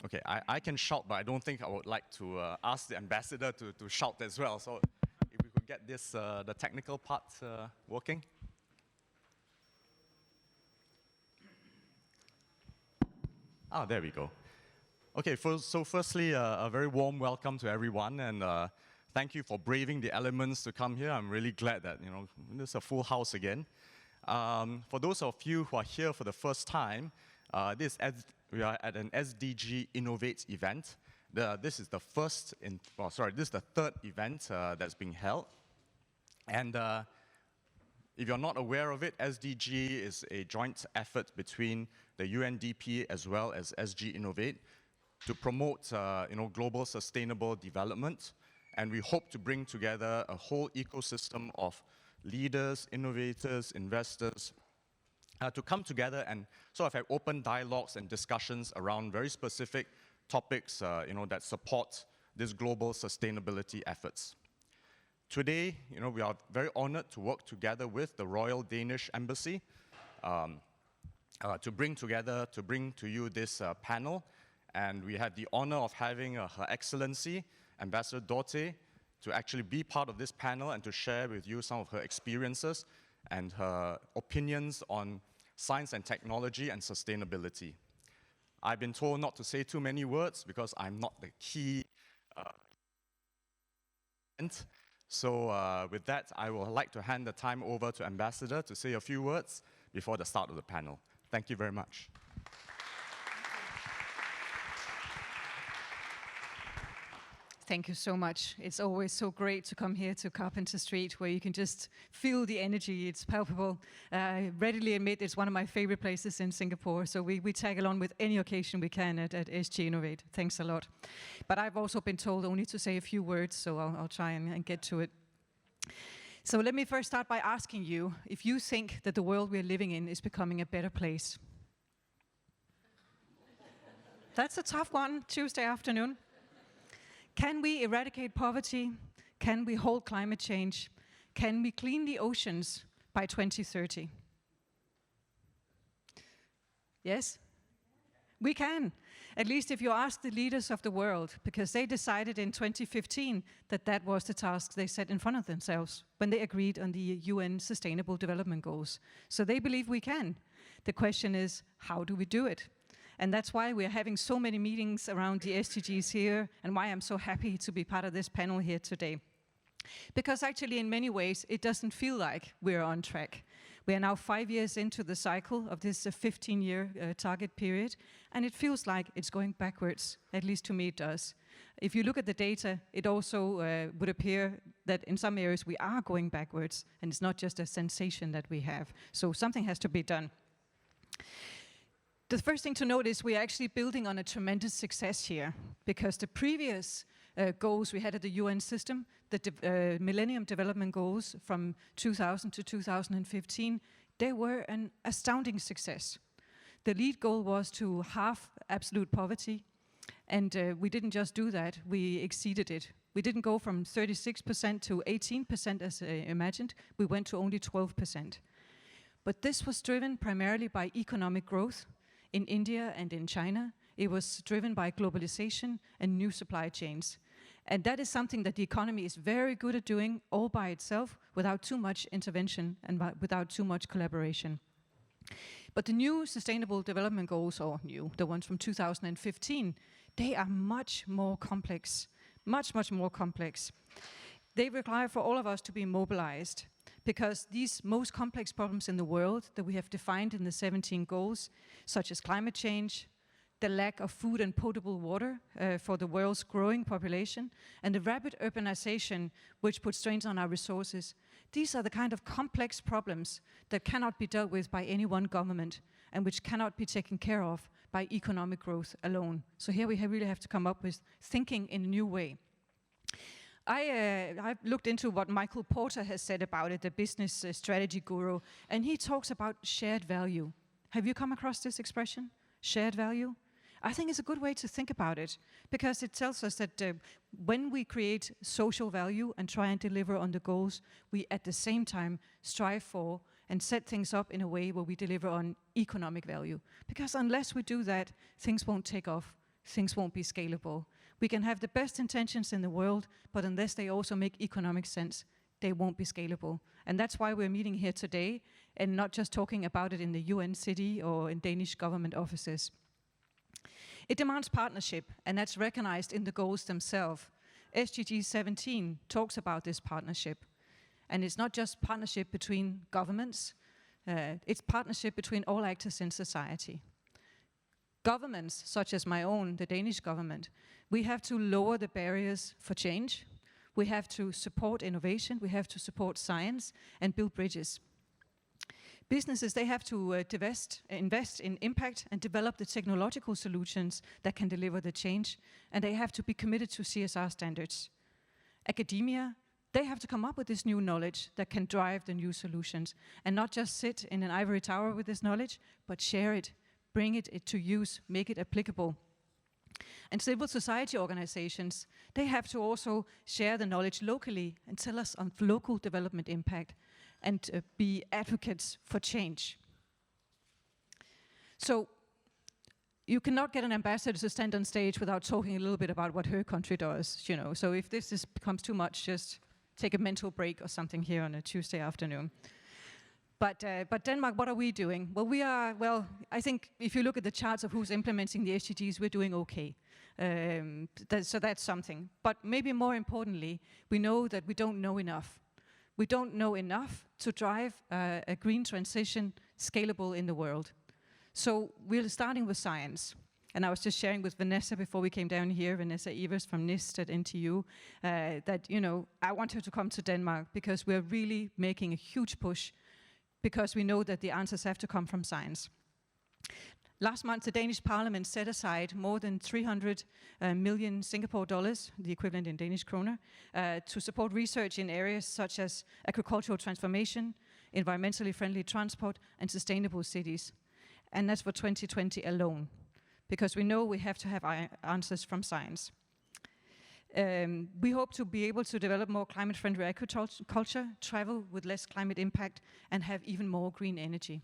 Okay, I can shout, but I don't think I would like to ask the ambassador to shout as well. So if we could get this, the technical part working. Ah, there we go. Okay, so firstly, a very warm welcome to everyone, and thank you for braving the elements to come here. I'm really glad that, you know, this is a full house again. For those of you who are here for the first time, we are at an SDG Innovate event. This is the third event that's being held. And if you're not aware of it, SDG is a joint effort between the UNDP as well as SGInnovate to promote global sustainable development. And we hope to bring together a whole ecosystem of leaders, innovators, investors, to come together and sort of have open dialogues and discussions around very specific topics that support this global sustainability efforts. Today, we are very honored to work together with the Royal Danish Embassy to bring to you this panel. And we have the honor of having Her Excellency, Ambassador Dorte, to actually be part of this panel and to share with you some of her experiences and her opinions on science and technology and sustainability. I've been told not to say too many words because I'm not the key. So with that, I would like to hand the time over to Ambassador to say a few words before the start of the panel. Thank you very much. Thank you so much. It's always so great to come here to Carpenter Street, where you can just feel the energy. It's palpable. I readily admit it's one of my favorite places in Singapore, so we tag along with any occasion we can at SGInnovate. Thanks a lot. But I've also been told only to say a few words, so I'll try and get to it. So let me first start by asking you if you think that the world we're living in is becoming a better place. That's a tough one, Tuesday afternoon. Can we eradicate poverty? Can we halt climate change? Can we clean the oceans by 2030? Yes? We can, at least if you ask the leaders of the world, because they decided in 2015 that that was the task they set in front of themselves when they agreed on the UN Sustainable Development Goals. So they believe we can. The question is, how do we do it? And that's why we're having so many meetings around the SDGs here, and why I'm so happy to be part of this panel here today. Because actually, in many ways, it doesn't feel like we're on track. We are now 5 years into the cycle of this 15-year target period, and it feels like it's going backwards. At least to me it does. If you look at the data, it also would appear that in some areas we are going backwards, and it's not just a sensation that we have. So something has to be done. The first thing to note is we are actually building on a tremendous success here, because the previous goals we had at the UN system, the Millennium Development Goals from 2000 to 2015, they were an astounding success. The lead goal was to halve absolute poverty, and we didn't just do that, we exceeded it. We didn't go from 36% to 18% as imagined, we went to only 12%. But this was driven primarily by economic growth. In India and in China, it was driven by globalization and new supply chains. And that is something that the economy is very good at doing all by itself, without too much intervention and without too much collaboration. But the new Sustainable Development Goals, or new, the ones from 2015, they are much more complex, much more complex. They require for all of us to be mobilized, because these most complex problems in the world that we have defined in the 17 goals, such as climate change, the lack of food and potable water for the world's growing population, and the rapid urbanization, which puts strains on our resources, these are the kind of complex problems that cannot be dealt with by any one government, and which cannot be taken care of by economic growth alone. So here we really have to come up with thinking in a new way. I've looked into what Michael Porter has said about it, the business strategy guru, and he talks about shared value. Have you come across this expression, shared value? I think it's a good way to think about it, because it tells us that when we create social value and try and deliver on the goals, we at the same time strive for and set things up in a way where we deliver on economic value. Because unless we do that, things won't take off. things won't be scalable. We can have the best intentions in the world, but unless they also make economic sense, they won't be scalable. And that's why we're meeting here today and not just talking about it in the UN city or in Danish government offices. It demands partnership, and that's recognized in the goals themselves. SDG 17 talks about this partnership. And it's not just partnership between governments, it's partnership between all actors in society. Governments, such as my own, the Danish government, we have to lower the barriers for change. We have to support innovation, we have to support science and build bridges. Businesses, they have to invest in impact and develop the technological solutions that can deliver the change, and they have to be committed to CSR standards. Academia, they have to come up with this new knowledge that can drive the new solutions, and not just sit in an ivory tower with this knowledge, but share it, bring it to use, make it applicable. And civil society organizations, they have to also share the knowledge locally and tell us on local development impact and be advocates for change. So you cannot get an ambassador to stand on stage without talking a little bit about what her country does, you know. So if this becomes too much, just take a mental break or something here on a Tuesday afternoon. But Denmark, what are we doing? Well, I think if you look at the charts of who's implementing the SDGs, we're doing okay. So that's something. But maybe more importantly, we know that we don't know enough. We don't know enough to drive a green transition scalable in the world. So we're starting with science. And I was just sharing with Vanessa before we came down here, Vanessa Evers from NIST at NTU, that, you know, I want her to come to Denmark because we're really making a huge push because we know that the answers have to come from science. Last month, the Danish Parliament set aside more than 300 million Singapore dollars, the equivalent in Danish kroner, to support research in areas such as agricultural transformation, environmentally friendly transport, and sustainable cities. And that's for 2020 alone, because we know we have to have answers from science. We hope to be able to develop more climate-friendly agriculture, travel with less climate impact, and have even more green energy.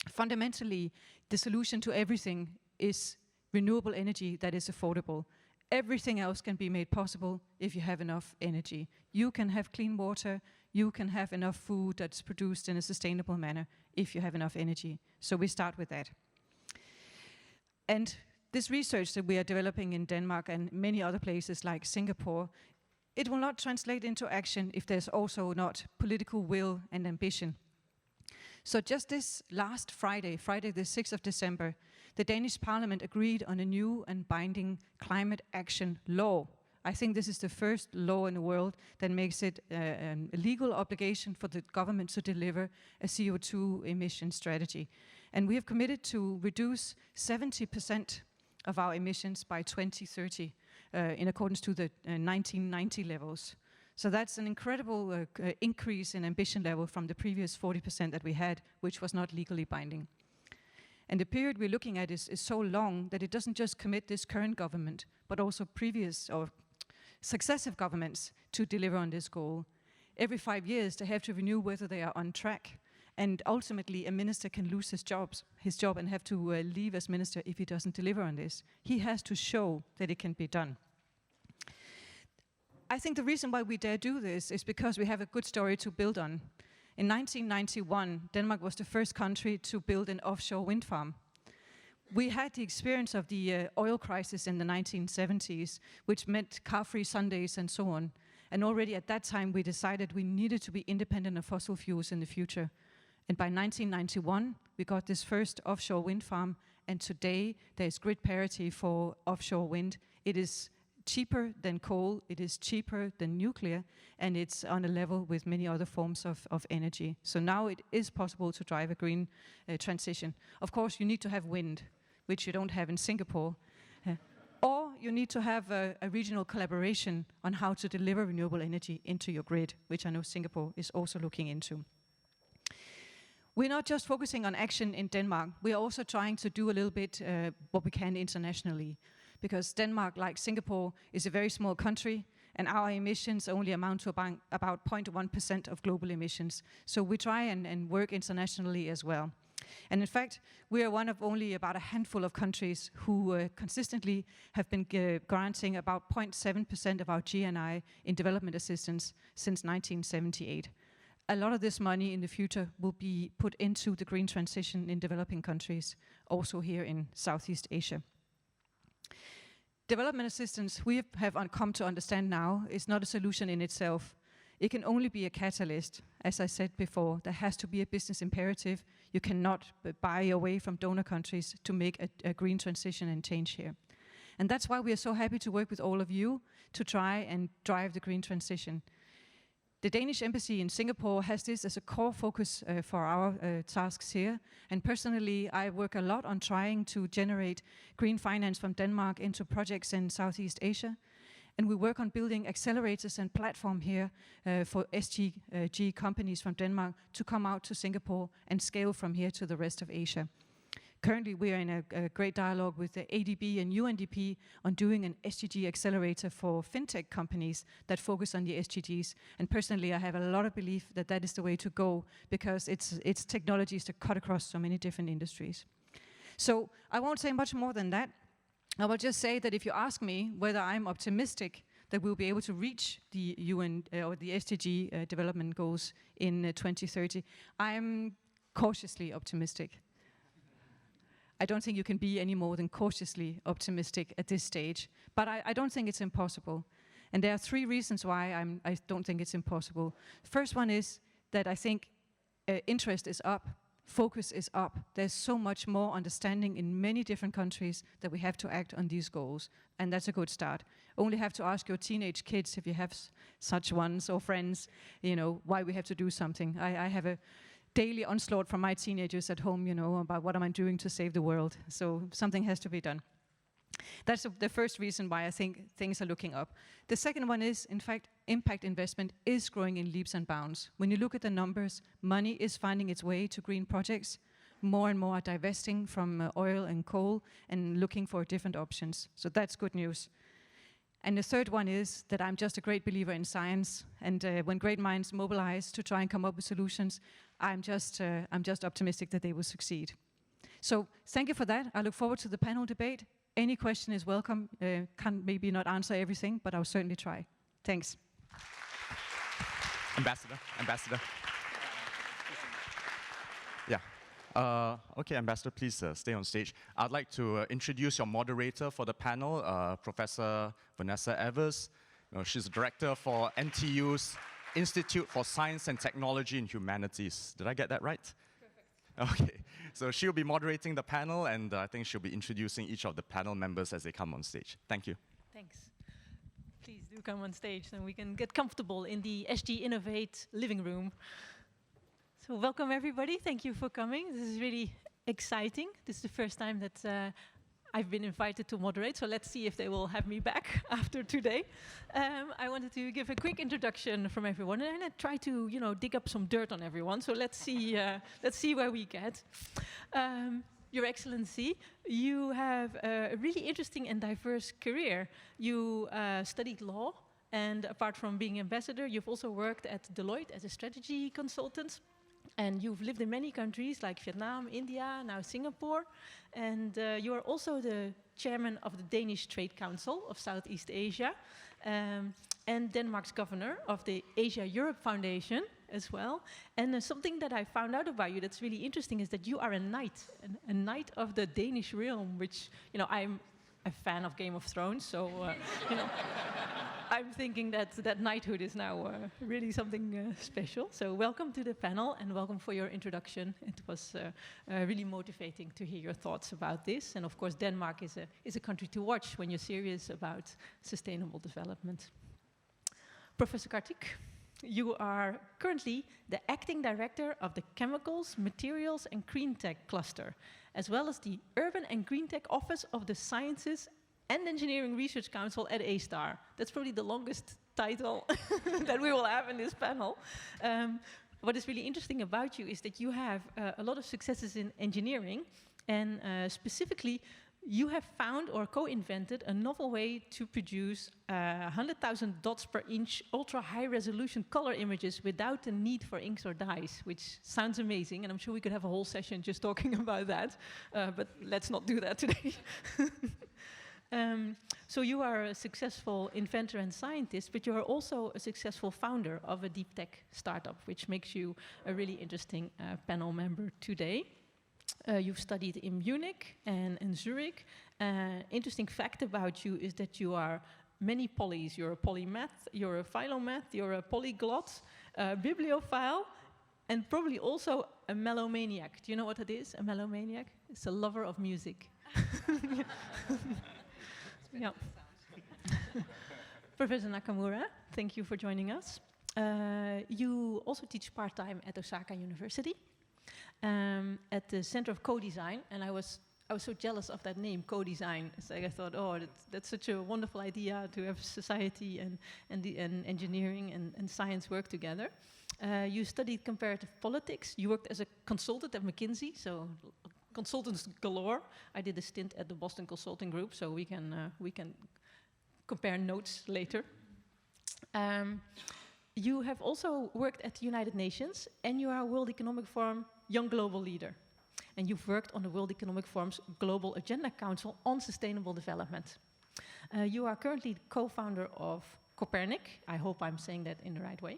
Fundamentally, the solution to everything is renewable energy that is affordable. Everything else can be made possible if you have enough energy. You can have clean water, you can have enough food that's produced in a sustainable manner if you have enough energy. So we start with that. And this research that we are developing in Denmark and many other places like Singapore, it will not translate into action if there's also not political will and ambition. So just this last Friday the 6th of December, the Danish Parliament agreed on a new and binding climate action law. I think this is the first law in the world that makes it a legal obligation for the government to deliver a CO2 emission strategy. And we have committed to reduce 70% of our emissions by 2030 in accordance to the 1990 levels. So that's an incredible increase in ambition level from the previous 40% that we had, which was not legally binding. And the period we're looking at is so long that it doesn't just commit this current government, but also previous or successive governments to deliver on this goal. Every 5 years, they have to renew whether they are on track. And ultimately, a minister can lose his job and have to leave as minister if he doesn't deliver on this. He has to show that it can be done. I think the reason why we dare do this is because we have a good story to build on. In 1991, Denmark was the first country to build an offshore wind farm. We had the experience of the oil crisis in the 1970s, which meant car-free Sundays and so on. And already at that time, we decided we needed to be independent of fossil fuels in the future. And by 1991, we got this first offshore wind farm, and today there's grid parity for offshore wind. It is cheaper than coal, it is cheaper than nuclear, and it's on a level with many other forms of energy. So now it is possible to drive a green transition. Of course, you need to have wind, which you don't have in Singapore. Or you need to have a regional collaboration on how to deliver renewable energy into your grid, which I know Singapore is also looking into. We're not just focusing on action in Denmark, we are also trying to do a little bit what we can internationally. Because Denmark, like Singapore, is a very small country, and our emissions only amount to about 0.1% of global emissions. So we try and work internationally as well. And in fact, we are one of only about a handful of countries who consistently have been granting about 0.7% of our GNI in development assistance since 1978. A lot of this money in the future will be put into the green transition in developing countries, also here in Southeast Asia. Development assistance, we have come to understand now, is not a solution in itself. It can only be a catalyst. As I said before, there has to be a business imperative. You cannot buy your way from donor countries to make a green transition and change here. And that's why we are so happy to work with all of you to try and drive the green transition. The Danish Embassy in Singapore has this as a core focus for our tasks here. And personally, I work a lot on trying to generate green finance from Denmark into projects in Southeast Asia. And we work on building accelerators and platform here for SDG companies from Denmark to come out to Singapore and scale from here to the rest of Asia. Currently, we are in a great dialogue with the ADB and UNDP on doing an SDG accelerator for fintech companies that focus on the SDGs. And personally, I have a lot of belief that that is the way to go because it's technologies that cut across so many different industries. So I won't say much more than that. I will just say that if you ask me whether I'm optimistic that we'll be able to reach the UN or the SDG development goals in 2030, I'm cautiously optimistic. I don't think you can be any more than cautiously optimistic at this stage, but I don't think it's impossible. And there are three reasons why I don't think it's impossible. First one is that I think interest is up, focus is up. There's so much more understanding in many different countries that we have to act on these goals, and that's a good start. Only have to ask your teenage kids, if you have such ones, or friends, you know, why we have to do something. I have a daily onslaught from my teenagers at home, you know, about what am I doing to save the world. So something has to be done. That's the first reason why I think things are looking up. The second one is, in fact, impact investment is growing in leaps and bounds. When you look at the numbers, money is finding its way to green projects. More and more are divesting from oil and coal and looking for different options. So that's good news. And the third one is that I'm just a great believer in science. And when great minds mobilize to try and come up with solutions, I'm just optimistic that they will succeed. So thank you for that. I look forward to the panel debate. Any question is welcome. Can maybe not answer everything, but I'll certainly try. Thanks. Ambassador. Yeah. Okay, Ambassador, please stay on stage. I'd like to introduce your moderator for the panel, Professor Vanessa Evers. She's the director for NTU's Institute for Science and Technology and Humanities. Did I get that right? Perfect. Okay, so she'll be moderating the panel, and I think she'll be introducing each of the panel members as they come on stage. Thank you. Thanks. Please do come on stage, and we can get comfortable in the SGInnovate living room. So welcome, everybody. Thank you for coming. This is really exciting. This is the first time that I've been invited to moderate, so let's see if they will have me back after today. I wanted to give a quick introduction from everyone, and I try to, you know, dig up some dirt on everyone. So let's see where we get. Your Excellency, you have a really interesting and diverse career. You studied law, and apart from being ambassador, you've also worked at Deloitte as a strategy consultant. And you've lived in many countries like Vietnam, India, now Singapore. And you are also the chairman of the Danish Trade Council of Southeast Asia, and Denmark's governor of the Asia-Europe Foundation as well. And something that I found out about you that's really interesting is that you are a knight of the Danish realm, which, you know, I'm a fan of Game of Thrones, so, you know, I'm thinking that knighthood is now really something special. So welcome to the panel, and welcome for your introduction. It was really motivating to hear your thoughts about this. And of course, Denmark is a country to watch when you're serious about sustainable development. Professor Kartik, you are currently the acting director of the Chemicals, Materials and Green Tech Cluster, as well as the Urban and Green Tech Office of the Sciences and Engineering Research Council at A*STAR. That's probably the longest title that we will have in this panel. What is really interesting about you is that you have a lot of successes in engineering, and specifically, You have found or co-invented a novel way to produce 100,000 dots per inch ultra high resolution color images without the need for inks or dyes, which sounds amazing, and I'm sure we could have a whole session just talking about that, but let's not do that today. So you are a successful inventor and scientist, but you are also a successful founder of a deep tech startup, which makes you a really interesting panel member today. You've studied in Munich and in Zurich. Interesting fact about you is that you are many polys. You're a polymath, you're a philomath, you're a polyglot, a bibliophile, and probably also a melomaniac. Do you know what it is, a melomaniac? It's a lover of music. Yeah. Professor Nakamura, thank you for joining us. You also teach part-time at Osaka University at the Center of Co-Design, and I was so jealous of that name, co-design. So I thought, oh, that's such a wonderful idea to have society and engineering and science work together. You studied comparative politics. You worked as a consultant at McKinsey, so consultants galore. I did a stint at the Boston Consulting Group, so we can compare notes later. You have also worked at the United Nations, and you are a World Economic Forum Young Global Leader. And you've worked on the World Economic Forum's Global Agenda Council on Sustainable Development. You are currently the co-founder of Copernic. I hope I'm saying that in the right way.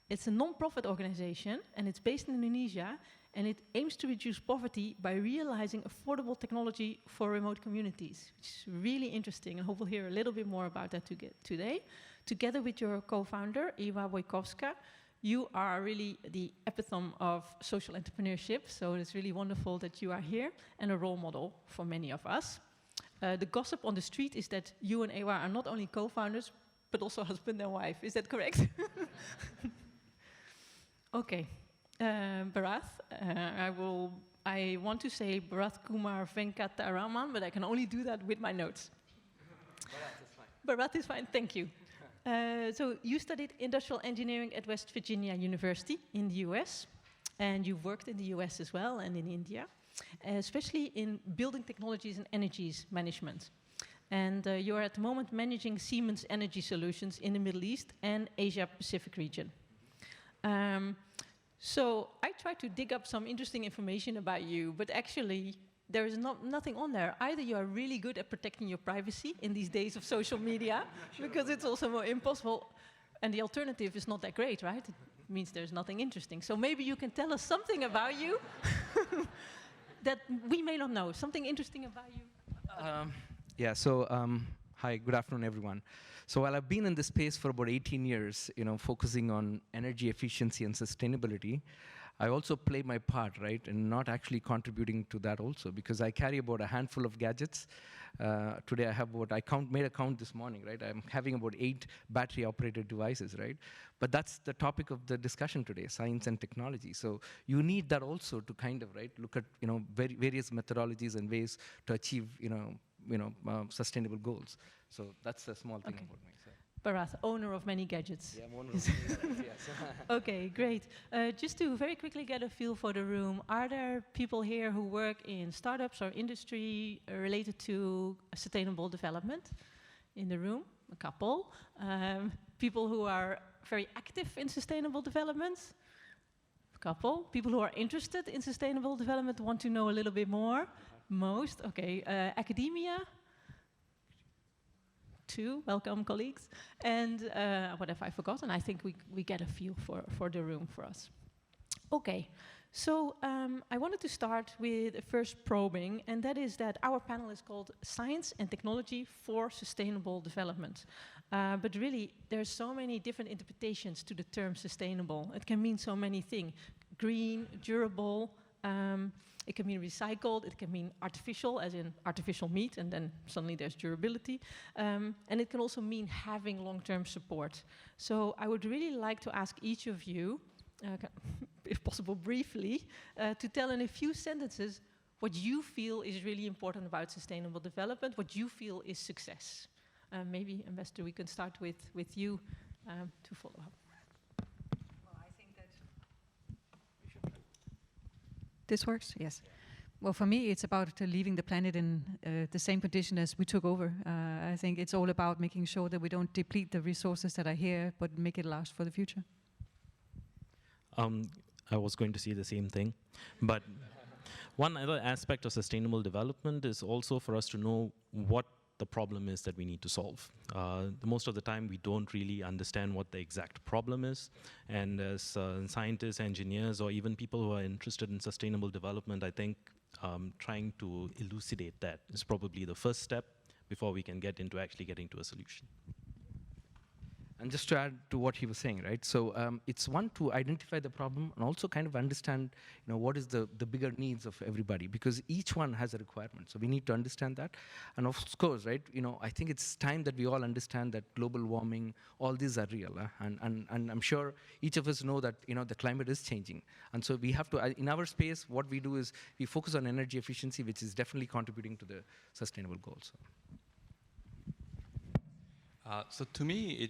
It's a non-profit organization, and it's based in Indonesia, and it aims to reduce poverty by realizing affordable technology for remote communities, which is really interesting, and hope we'll hear a little bit more about that today. Together with your co-founder, Ewa Wojkowska, you are really the epitome of social entrepreneurship, so it's really wonderful that you are here, and a role model for many of us. The gossip on the street is that you and Ewa are not only co-founders, but also husband and wife. Is that correct? Okay. Bharath, I want to say Bharath Kumar Venkataraman, but I can only do that with my notes. Bharath is fine. Bharath is fine, thank you. So you studied industrial engineering at West Virginia University in the US, and you've worked in the US as well and in India, especially in building technologies and energies management. And you are at the moment managing Siemens Energy Solutions in the Middle East and Asia Pacific region. So I tried to dig up some interesting information about you, but actually there is nothing on there. Either you are really good at protecting your privacy in these days of social media, because it's also more impossible, and the alternative is not that great, right? It means there's nothing interesting. So maybe you can tell us something about you that we may not know, something interesting about you. Hi, good afternoon, everyone. So while I've been in this space for about 18 years, focusing on energy efficiency and sustainability, I also play my part, right, and not actually contributing to that also, because I carry about a handful of gadgets. Today I have made a count this morning, right? I'm having about 8 battery-operated devices, right? But that's the topic of the discussion today, science and technology. So you need that also to kind of, right, look at, various methodologies and ways to achieve, sustainable goals. So that's a small thing about myself. Bharath, owner of many gadgets. Yeah, I'm owner of many gadgets, yes. Okay, great. Just to very quickly get a feel for the room, are there people here who work in startups or industry related to sustainable development in the room? A couple. People who are very active in sustainable development? A couple. People who are interested in sustainable development, want to know a little bit more? Most. Okay. Academia? 2, welcome colleagues. And what have I forgotten? I think we get a feel for the room for us. Okay, so I wanted to start with a first probing, and that is that our panel is called Science and Technology for Sustainable Development. But really, there's so many different interpretations to the term sustainable. It can mean so many things. Green, durable, it can mean recycled, it can mean artificial, as in artificial meat, and then suddenly there's durability. And it can also mean having long-term support. So I would really like to ask each of you, if possible briefly, to tell in a few sentences what you feel is really important about sustainable development, what you feel is success. Maybe, Ambassador, we can start with you to follow up. This works? Yes. Well, for me, it's about leaving the planet in the same condition as we took over. I think it's all about making sure that we don't deplete the resources that are here, but make it last for the future. I was going to say the same thing, but one other aspect of sustainable development is also for us to know what the problem is that we need to solve. Most of the time, we don't really understand what the exact problem is, and as scientists, engineers, or even people who are interested in sustainable development, I think trying to elucidate that is probably the first step before we can get into actually getting to a solution. And just to add to what he was saying, right? So it's one to identify the problem and also kind of understand, what is the bigger needs of everybody, because each one has a requirement. So we need to understand that. And of course, right? I think it's time that we all understand that global warming, all these are real, and I'm sure each of us know that the climate is changing. And so we have to, in our space, what we do is we focus on energy efficiency, which is definitely contributing to the sustainable goals. So to me,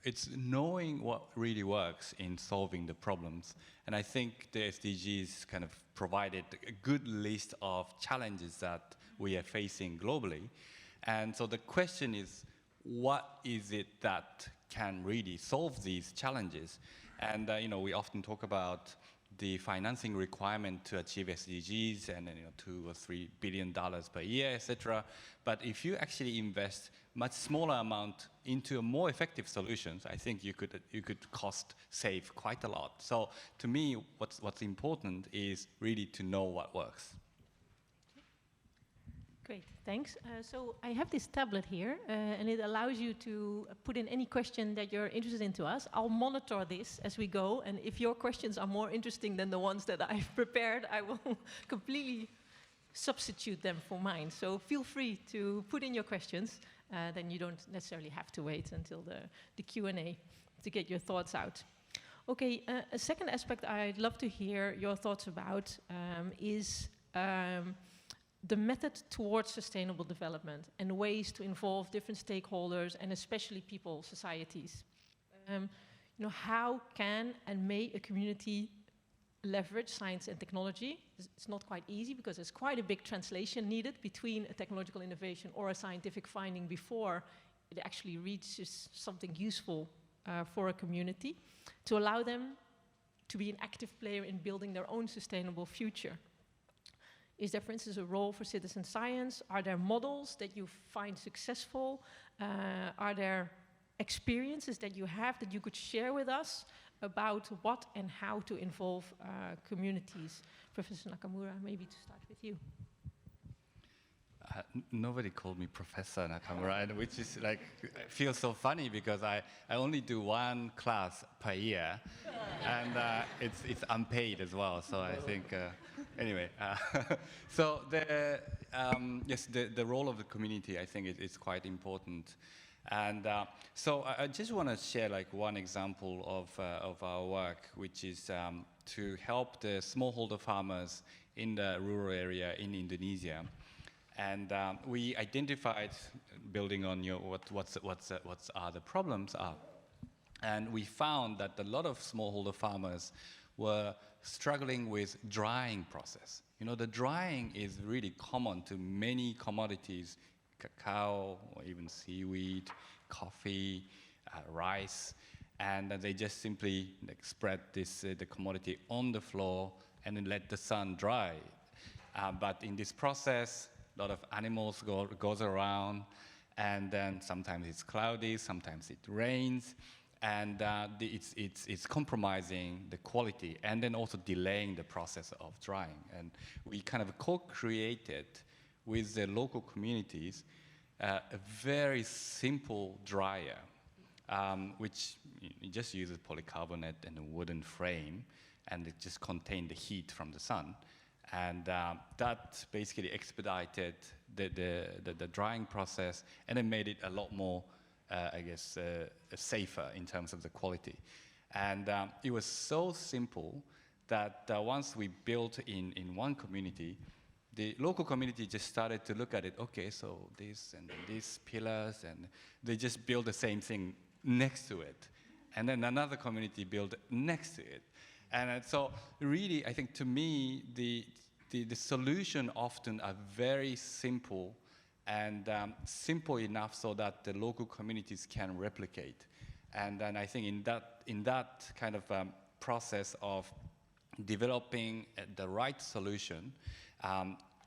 it's knowing what really works in solving the problems. And I think the SDGs kind of provided a good list of challenges that we are facing globally. And so the question is, what is it that can really solve these challenges? And we often talk about the financing requirement to achieve SDGs and $2 or $3 billion per year, etc. But if you actually invest much smaller amount into more effective solutions, I think you could cost save quite a lot. So to me, what's important is really to know what works. Great, thanks. So I have this tablet here, and it allows you to put in any question that you're interested in to us. I'll monitor this as we go, and if your questions are more interesting than the ones that I've prepared, I will completely substitute them for mine. So feel free to put in your questions, then you don't necessarily have to wait until the Q&A to get your thoughts out. Okay, a second aspect I'd love to hear your thoughts about is the method towards sustainable development and ways to involve different stakeholders and especially people, societies. How can and may a community leverage science and technology? It's not quite easy because there's quite a big translation needed between a technological innovation or a scientific finding before it actually reaches something useful for a community, to allow them to be an active player in building their own sustainable future. Is there, for instance, a role for citizen science? Are there models that you find successful? Are there experiences that you have that you could share with us about what and how to involve communities? Professor Nakamura, maybe to start with you. Nobody called me Professor Nakamura, which is like, feels so funny because I only do one class per year, and it's unpaid as well. So I think, anyway. So the role of the community, I think, is quite important. And so I just want to share like one example of our work, which is to help the smallholder farmers in the rural area in Indonesia. And we identified, building on what are the problems are, and we found that a lot of smallholder farmers were struggling with drying process. The drying is really common to many commodities, cacao, or even seaweed, coffee, rice, and they just simply spread the commodity on the floor and then let the sun dry. But in this process, a lot of animals goes around, and then sometimes it's cloudy, sometimes it rains, and it's compromising the quality and then also delaying the process of drying. And we kind of co-created with the local communities a very simple dryer, which just uses polycarbonate and a wooden frame, and it just contains the heat from the sun. And that basically expedited the drying process, and it made it a lot more, safer in terms of the quality. And it was so simple that once we built in one community, the local community just started to look at it. Okay, so this and these pillars, and they just built the same thing next to it. And then another community built next to it. And so really, I think to me, the solution often are very simple and simple enough so that the local communities can replicate. And then I think in that kind of process of developing the right solution,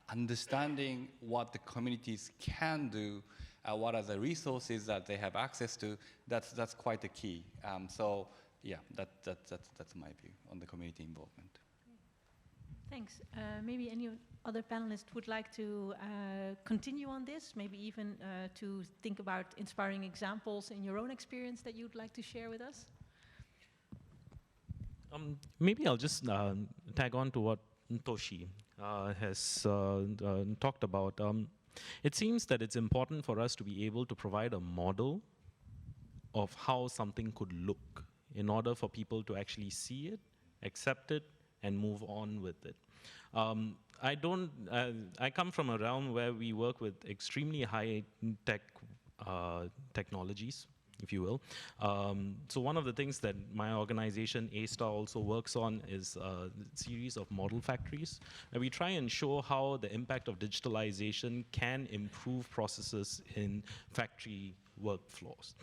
understanding what the communities can do, what are the resources that they have access to, that's quite a key. So yeah, that's my view on the community involvement. Thanks. Maybe any other panelists would like to continue on this, maybe even to think about inspiring examples in your own experience that you'd like to share with us? Maybe I'll just tag on to what Toshi has talked about. It seems that it's important for us to be able to provide a model of how something could look in order for people to actually see it, accept it, and move on with it. I come from a realm where we work with extremely high-tech technologies, if you will. So one of the things that my organization, A-Star, also works on is a series of model factories, where we try and show how the impact of digitalization can improve processes in factory workflows.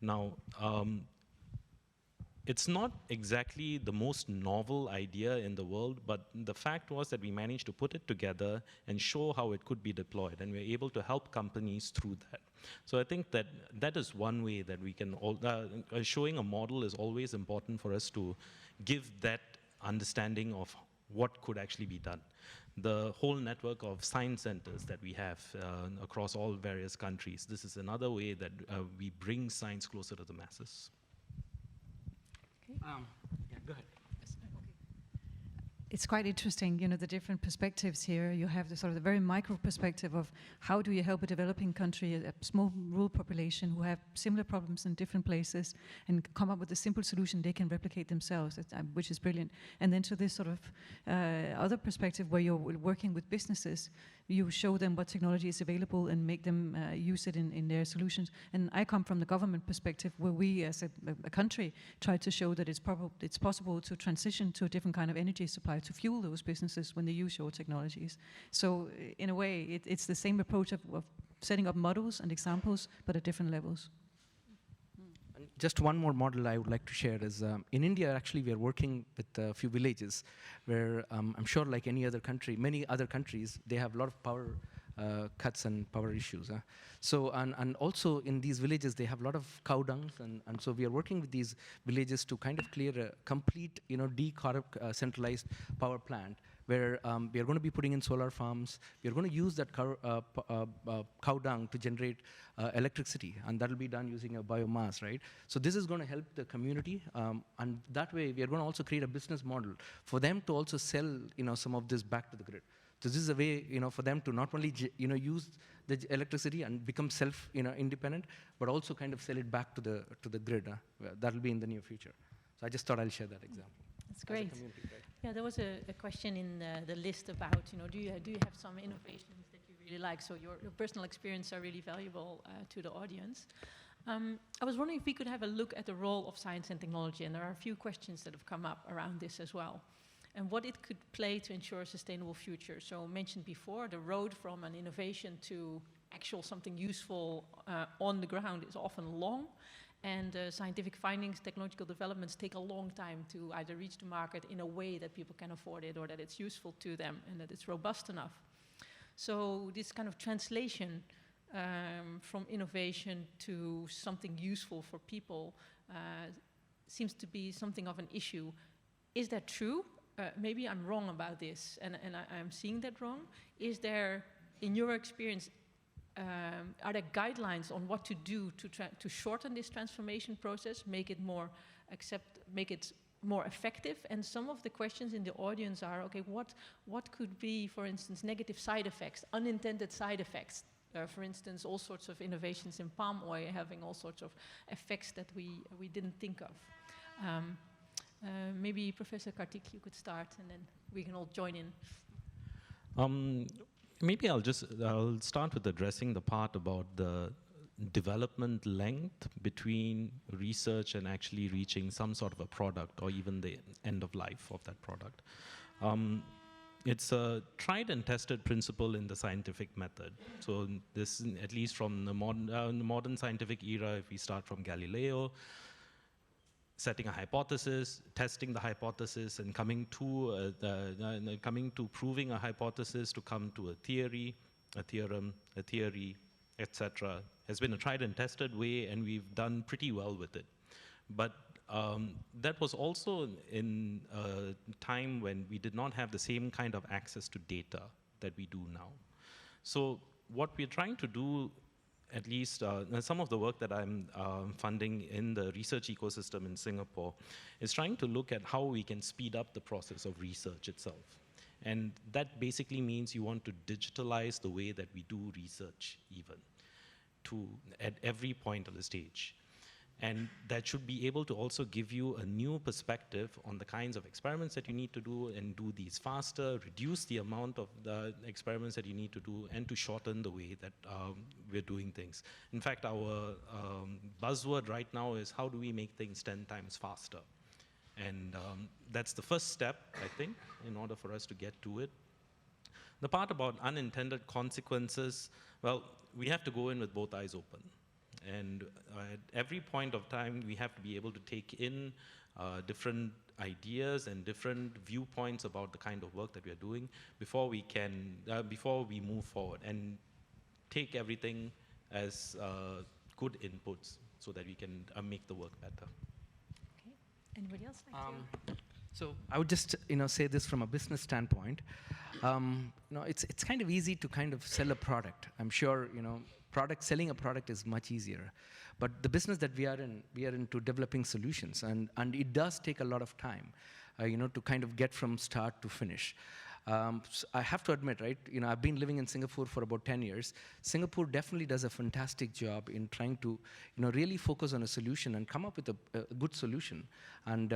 Now, it's not exactly the most novel idea in the world, but the fact was that we managed to put it together and show how it could be deployed, and we're able to help companies through that. So I think that that is one way that we can, showing a model is always important for us to give that understanding of what could actually be done. The whole network of science centers that we have across all various countries, this is another way that we bring science closer to the masses. Yeah, go ahead. It's quite interesting, you know, the different perspectives here. You have the sort of the very micro perspective of how do you help a developing country, a small rural population who have similar problems in different places, and come up with a simple solution they can replicate themselves, which is brilliant. And then to this sort of other perspective where you're working with businesses, you show them what technology is available and make them use it in their solutions. And I come from the government perspective, where we as a country try to show that it's possible to transition to a different kind of energy supply to fuel those businesses when they use your technologies. So in a way, it's the same approach of setting up models and examples, but at different levels. And just one more model I would like to share is, in India, actually, we are working with a few villages where I'm sure like any other country, many other countries, they have a lot of power cuts and power issues. So, and also in these villages, they have a lot of cow dungs, and so we are working with these villages to kind of clear a complete, you know, centralized power plant, where we are going to be putting in solar farms. We are going to use that cow dung to generate electricity, and that will be done using a biomass, right? So this is going to help the community, and that way we are going to also create a business model for them to also sell, you know, some of this back to the grid. So this is a way, you know, for them to not only, you know, use the electricity and become independent, but also kind of sell it back to the grid. That will be in the near future. So I just thought I'll share that example. That's great. Right? Yeah, there was a question in the list about, you know, do you have some innovations that you really like? So your personal experience are really valuable to the audience. I was wondering if we could have a look at the role of science and technology, and there are a few questions that have come up around this as well, and what it could play to ensure a sustainable future. So mentioned before, the road from an innovation to actual something useful on the ground is often long, and scientific findings, technological developments take a long time to either reach the market in a way that people can afford it, or that it's useful to them and that it's robust enough. So this kind of translation from innovation to something useful for people seems to be something of an issue. Is that true? Maybe I'm wrong about this, and I'm seeing that wrong. Is there, in your experience, are there guidelines on what to do to shorten this transformation process, make it more effective? And some of the questions in the audience are, okay, what could be, for instance, negative side effects, unintended side effects? For instance, all sorts of innovations in palm oil having all sorts of effects that we didn't think of. Maybe Professor Kartik, you could start, and then we can all join in. Maybe I'll start with addressing the part about the development length between research and actually reaching some sort of a product, or even the end of life of that product. it's a tried and tested principle in the scientific method. So this, at least from the modern scientific era, if we start from Galileo, setting a hypothesis, testing the hypothesis, and coming to proving a hypothesis to come to a theory, a theorem, a theory, etc., has been a tried and tested way, and we've done pretty well with it. But that was also in a time when we did not have the same kind of access to data that we do now. So what we're trying to do, at least some of the work that I'm funding in the research ecosystem in Singapore, is trying to look at how we can speed up the process of research itself. And that basically means you want to digitalize the way that we do research even, at every point of the stage. And that should be able to also give you a new perspective on the kinds of experiments that you need to do, and do these faster, reduce the amount of the experiments that you need to do, and to shorten the way that we're doing things. In fact, our buzzword right now is, how do we make things 10 times faster? And that's the first step, I think, in order for us to get to it. The part about unintended consequences, well, we have to go in with both eyes open. And at every point of time, we have to be able to take in different ideas and different viewpoints about the kind of work that we are doing before we move forward, and take everything as good inputs so that we can make the work better. Okay. Anybody else like to? So I would just say this from a business standpoint. It's kind of easy to kind of sell a product. I'm sure selling a product is much easier, but the business that we are into developing solutions, and it does take a lot of time, to kind of get from start to finish. So I have to admit, right, I've been living in Singapore for about 10 years. Singapore definitely does a fantastic job in trying to, really focus on a solution and come up with a good solution. And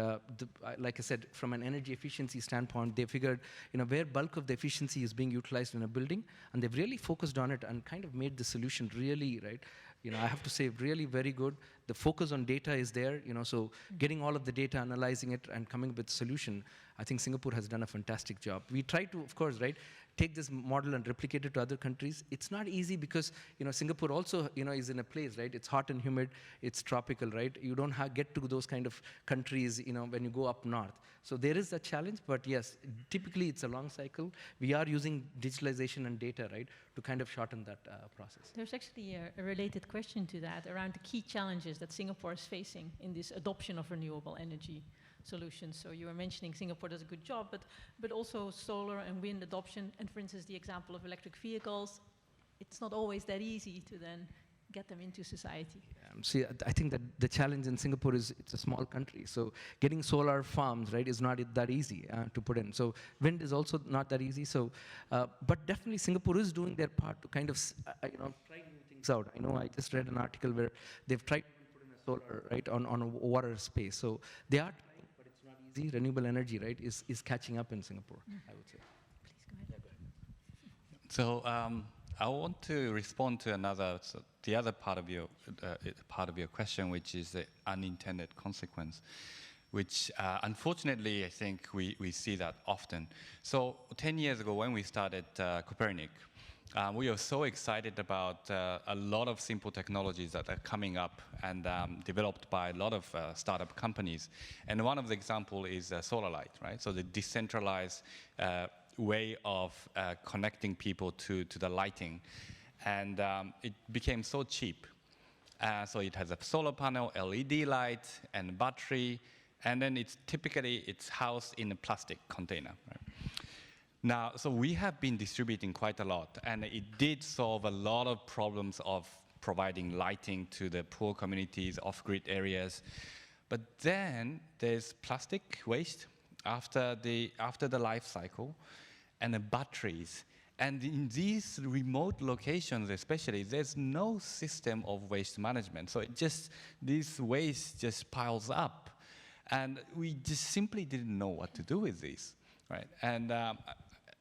like I said, from an energy efficiency standpoint, they figured, where bulk of the efficiency is being utilized in a building, and they've really focused on it and kind of made the solution really, right, I have to say, really very good. The focus on data is there, so getting all of the data, analyzing it, and coming up with a solution, I think Singapore has done a fantastic job. We try to, of course, right, take this model and replicate it to other countries. It's not easy because, Singapore also, is in a place, right? It's hot and humid, it's tropical, right? You don't get to those kind of countries, when you go up north. So there is a challenge, but yes, typically it's a long cycle. We are using digitalization and data, right, to kind of shorten that process. There's actually a related question to that around the key challenges that Singapore is facing in this adoption of renewable energy solutions. So you were mentioning Singapore does a good job, but also solar and wind adoption, and for instance, the example of electric vehicles, it's not always that easy to then get them into society. See, I think that the challenge in Singapore is it's a small country, so getting solar farms, right, is not that easy to put in. So wind is also not that easy. So, but definitely Singapore is doing their part to kind of, try new things out. I know I just read an article where they've tried to put in a solar, right, on a water space. So they are trying, but it's not easy. Renewable energy, right, is catching up in Singapore, I would say. Please go ahead. So I want to respond to the other part of your question, which is the unintended consequence, which unfortunately I think we see that often. So 10 years ago when we started Copernic, we were so excited about a lot of simple technologies that are coming up and developed by a lot of startup companies. And one of the examples is solar light, right? So the decentralized way of connecting people to the lighting. And it became so cheap. So it has a solar panel, LED light, and battery, and then it's housed in a plastic container. Right? Now, so we have been distributing quite a lot, and it did solve a lot of problems of providing lighting to the poor communities, off-grid areas. But then there's plastic waste after the life cycle, and the batteries. And in these remote locations especially, there's no system of waste management. So this waste just piles up. And we just simply didn't know what to do with this, right? And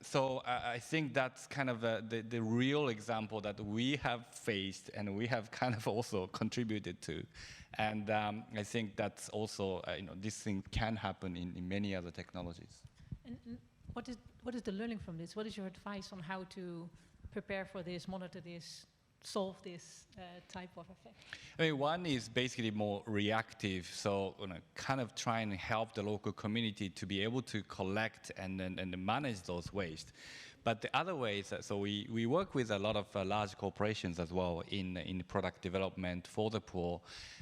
so I think that's kind of the real example that we have faced and we have kind of also contributed to. And I think that's also, this thing can happen in many other technologies. And what is the learning from this? What is your advice on how to prepare for this, monitor this, solve this type of effect? I mean, one is basically more reactive, so kind of trying to help the local community to be able to collect and manage those waste. But the other way is that, so we work with a lot of large corporations as well in product development for the poor.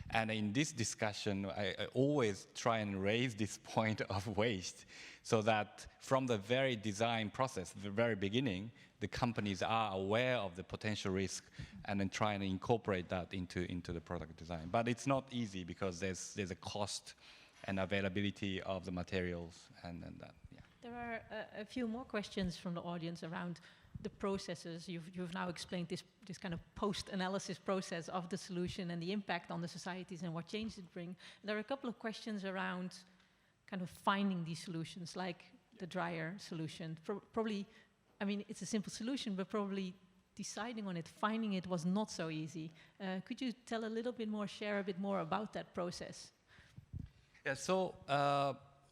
And in this discussion, I always try and raise this point of waste so that from the very design process, the very beginning, the companies are aware of the potential risk and then try and incorporate that into the product design. But it's not easy because there's a cost and availability of the materials and that. There are a few more questions from the audience around the processes. You've now explained this kind of post-analysis process of the solution and the impact on the societies and what change it brings. There are a couple of questions around kind of finding these solutions, like the dryer solution. Probably, I mean, it's a simple solution, but probably deciding on it, finding it was not so easy. Could you tell a little bit more, share a bit more about that process? Yeah, so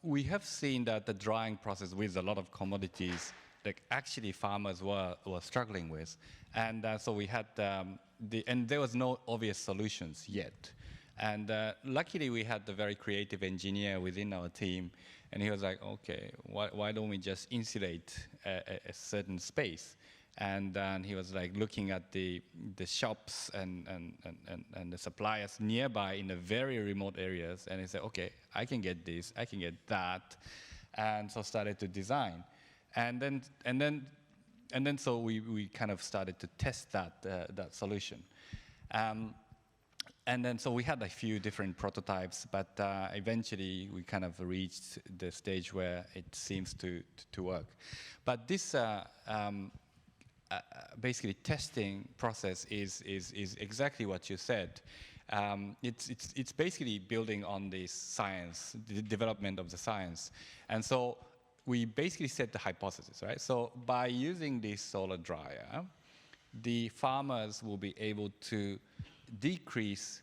we have seen that the drying process with a lot of commodities, like actually farmers were struggling with. And so we had, and there was no obvious solutions yet. And luckily we had the very creative engineer within our team, and he was like, okay, why don't we just insulate a certain space? And then he was like looking at the shops and the suppliers nearby in the very remote areas, and he said, okay, I can get this, I can get that, and so started to design, and then so we kind of started to test that solution, and then so we had a few different prototypes, but eventually we kind of reached the stage where it seems to work, but this. Basically, testing process is exactly what you said. It's basically building on this science, the development of the science, and so we basically set the hypothesis, right? So by using this solar dryer, the farmers will be able to decrease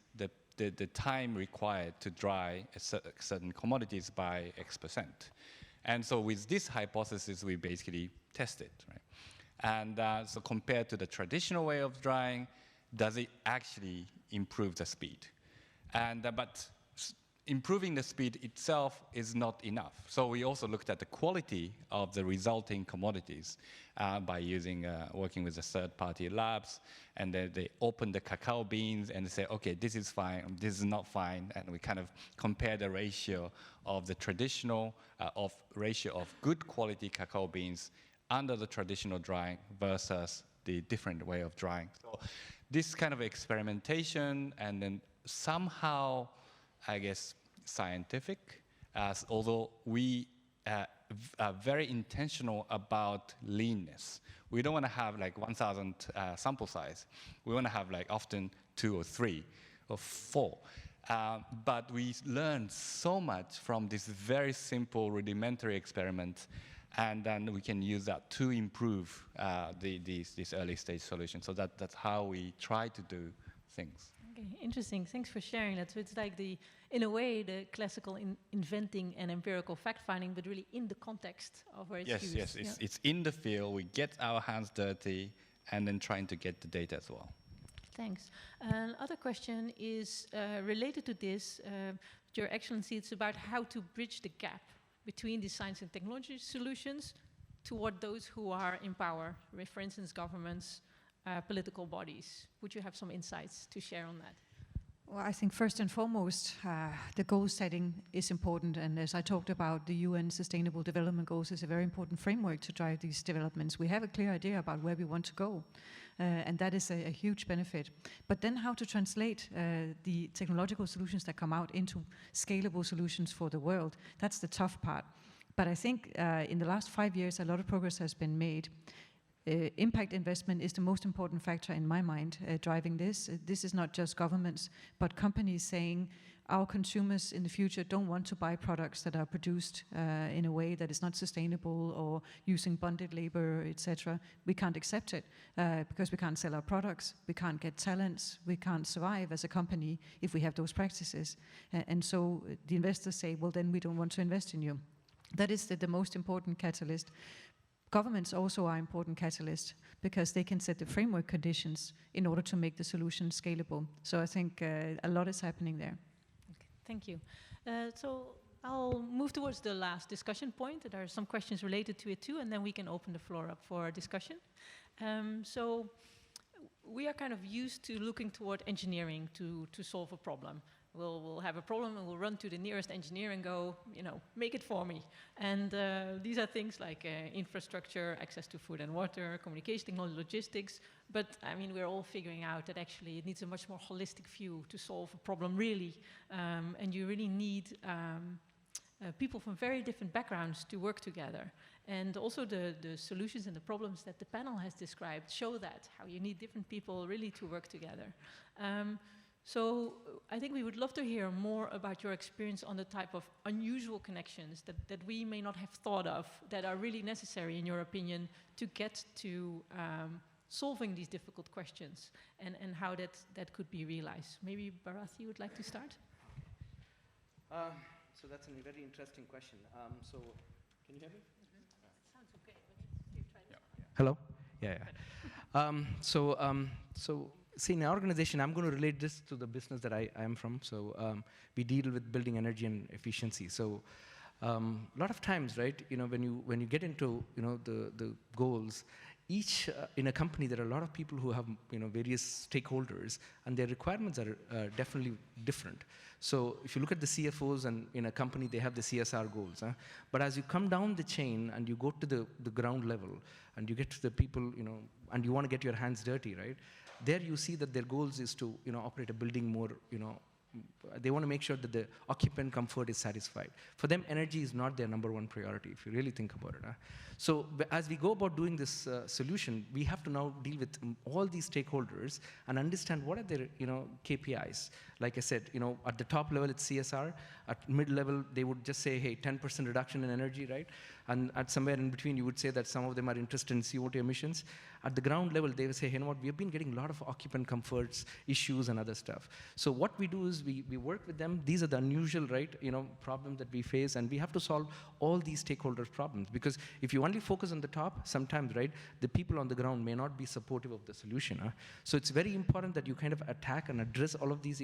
the time required to dry certain commodities by X%, and so with this hypothesis, we basically test it, right? And so compared to the traditional way of drying, does it actually improve the speed? And but improving the speed itself is not enough. So we also looked at the quality of the resulting commodities by working with the third-party labs, and they open the cacao beans and say, okay, this is fine, this is not fine, and we kind of compare the ratio of the traditional ratio of good quality cacao beans under the traditional drying versus the different way of drying. So this kind of experimentation and then somehow, I guess, scientific, although we are very intentional about leanness. We don't want to have like 1,000 sample size. We want to have like often 2 or 3 or 4. But we learned so much from this very simple rudimentary experiment, and then we can use that to improve these early stage solutions. So that's how we try to do things. Okay, interesting. Thanks for sharing that. So it's like in a way, the classical inventing and empirical fact-finding, but really in the context of where it's used. Yes, it's in the field. We get our hands dirty, and then trying to get the data as well. Thanks. Another question is related to this. Your Excellency, it's about how to bridge the gap between the science and technology solutions toward those who are in power, for instance, governments, political bodies. Would you have some insights to share on that? Well, I think first and foremost, the goal setting is important. And as I talked about, the UN Sustainable Development Goals is a very important framework to drive these developments. We have a clear idea about where we want to go. And that is a huge benefit. But then how to translate the technological solutions that come out into scalable solutions for the world, that's the tough part. But I think in the last 5 years, a lot of progress has been made. Impact investment is the most important factor in my mind driving this. This is not just governments, but companies saying our consumers in the future don't want to buy products that are produced in a way that is not sustainable or using bonded labor, etc. We can't accept it because we can't sell our products, we can't get talents, we can't survive as a company if we have those practices. And so the investors say, well, then we don't want to invest in you. That is the most important catalyst. Governments also are important catalysts because they can set the framework conditions in order to make the solution scalable. So I think a lot is happening there. Okay, thank you. So I'll move towards the last discussion point. There are some questions related to it too, and then we can open the floor up for discussion. So we are kind of used to looking toward engineering to solve a problem. We'll have a problem and we'll run to the nearest engineer and go, you know, make it for me. And these are things like infrastructure, access to food and water, communication technology, logistics. But I mean, we're all figuring out that actually it needs a much more holistic view to solve a problem really. And you really need people from very different backgrounds to work together. And also the solutions and the problems that the panel has described show that, how you need different people really to work together. So I think we would love to hear more about your experience on the type of unusual connections that we may not have thought of that are really necessary, in your opinion, to get to solving these difficult questions and how that could be realized. Maybe Bharath, you would like to start? So that's a very interesting question. So can you hear me? It sounds okay, but you try this. Hello? Yeah. So see, in our organization, I'm going to relate this to the business that I am from. So we deal with building energy and efficiency. So a lot of times, right, you know, when you get into, you know, the goals, each in a company, there are a lot of people who have, you know, various stakeholders, and their requirements are definitely different. So if you look at the CFOs and in a company, they have the CSR goals. But as you come down the chain and you go to the ground level and you get to the people, you know, and you want to get your hands dirty, right? There you see that their goals is to, you know, operate a building more, you know, they want to make sure that the occupant comfort is satisfied. For them, energy is not their number one priority, if you really think about it. So as we go about doing this solution, we have to now deal with all these stakeholders and understand what are their, you know, KPIs. Like I said, you know, at the top level, it's CSR. At mid-level, they would just say, hey, 10% reduction in energy, right? And at somewhere in between, you would say that some of them are interested in CO2 emissions. At the ground level, they would say, hey, you know what, we've been getting a lot of occupant comforts, issues, and other stuff. So what we do is we work with them. These are the unusual, right, you know, problems that we face, and we have to solve all these stakeholders' problems. Because if you only focus on the top, sometimes, right, the people on the ground may not be supportive of the solution. So it's very important that you kind of attack and address all of these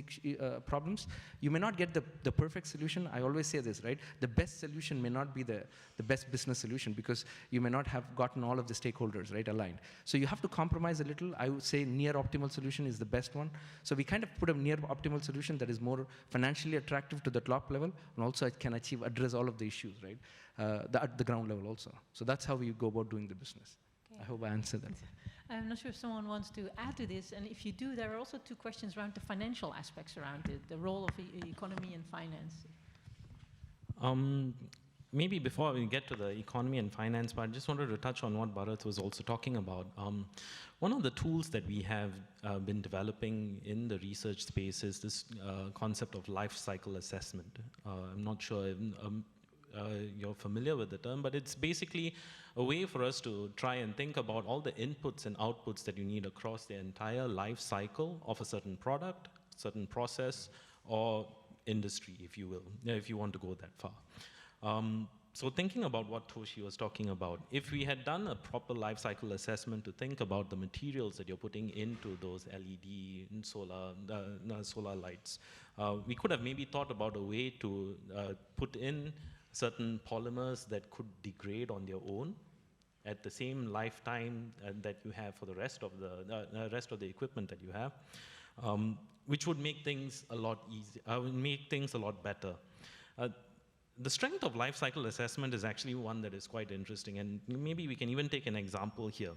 problems. You may not get the perfect solution. I always say this, right? The best solution may not be the best business solution because you may not have gotten all of the stakeholders, right, aligned. So you have to compromise a little. I would say near optimal solution is the best one. So we kind of put a near optimal solution that is more financially attractive to the top level, and also it can address all of the issues, right, at the ground level also. So that's how we go about doing the business. Okay. I hope I answered that. I'm not sure if someone wants to add to this, and if you do, there are also two questions around the financial aspects around it, the role of economy and finance. Maybe before we get to the economy and finance part, I just wanted to touch on what Bharath was also talking about. One of the tools that we have been developing in the research space is this concept of life cycle assessment. I'm not sure you're familiar with the term, but it's basically a way for us to try and think about all the inputs and outputs that you need across the entire life cycle of a certain product, certain process, or industry, if you will, if you want to go that far. So thinking about what Toshi was talking about, if we had done a proper life cycle assessment to think about the materials that you're putting into those LED and solar lights, we could have maybe thought about a way to put in certain polymers that could degrade on their own at the same lifetime that you have for the rest of the equipment that you have, which would make things a lot easier, make things a lot better. The strength of life cycle assessment is actually one that is quite interesting, and maybe we can even take an example here.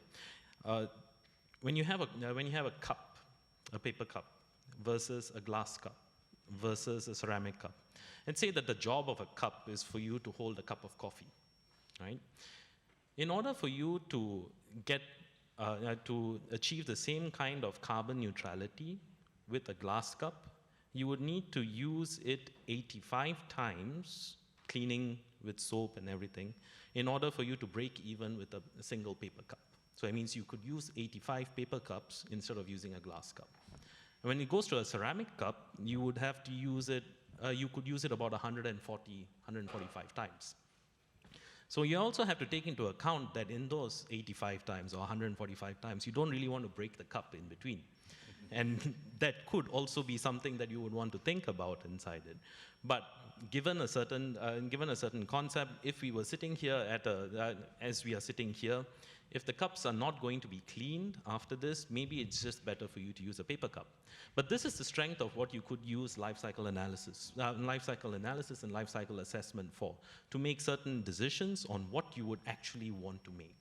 When you have a cup, a paper cup, versus a glass cup, versus a ceramic cup, and say that the job of a cup is for you to hold a cup of coffee, right? In order for you to get to achieve the same kind of carbon neutrality with a glass cup, you would need to use it 85 times, cleaning with soap and everything, in order for you to break even with a single paper cup. So it means you could use 85 paper cups instead of using a glass cup. And when it goes to a ceramic cup, you would have to use it, you could use it about 145 times. So you also have to take into account that in those 85 times or 145 times, you don't really want to break the cup in between. And that could also be something that you would want to think about inside it. But given a certain concept, if we were sitting here as we are sitting here, if the cups are not going to be cleaned after this, maybe it's just better for you to use a paper cup. But this is the strength of what you could use life cycle analysis and life cycle assessment for, to make certain decisions on what you would actually want to make.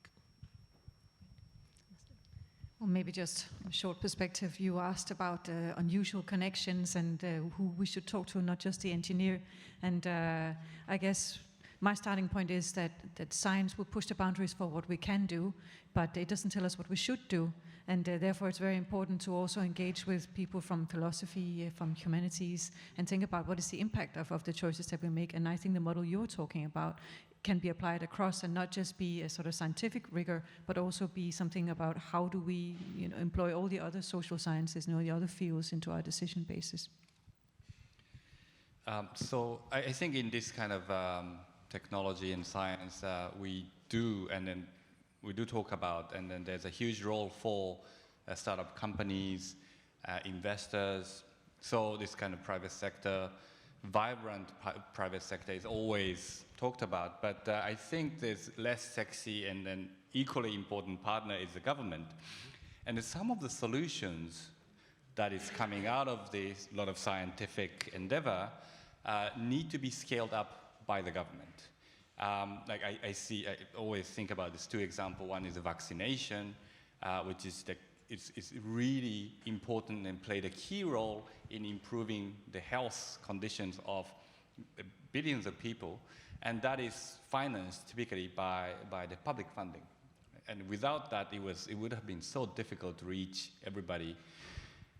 Well, maybe just a short perspective. You asked about unusual connections and who we should talk to, not just the engineer. And I guess my starting point is that science will push the boundaries for what we can do, but it doesn't tell us what we should do. And therefore, it's very important to also engage with people from philosophy, from humanities, and think about what is the impact of the choices that we make. And I think the model you're talking about can be applied across and not just be a sort of scientific rigor, but also be something about how do we employ all the other social sciences and all the other fields into our decision basis. So I think in this kind of technology and science, we do talk about, and then there's a huge role for startup companies, investors. So this kind of private sector, vibrant private sector is always talked about, but I think there's less sexy and then equally important partner is the government. And some of the solutions that is coming out of this lot of scientific endeavor need to be scaled up by the government. Like I always think about these two examples. One is the vaccination, which is it's really important and played a key role in improving the health conditions of billions of people, and that is financed typically by the public funding. And without that, it would have been so difficult to reach everybody.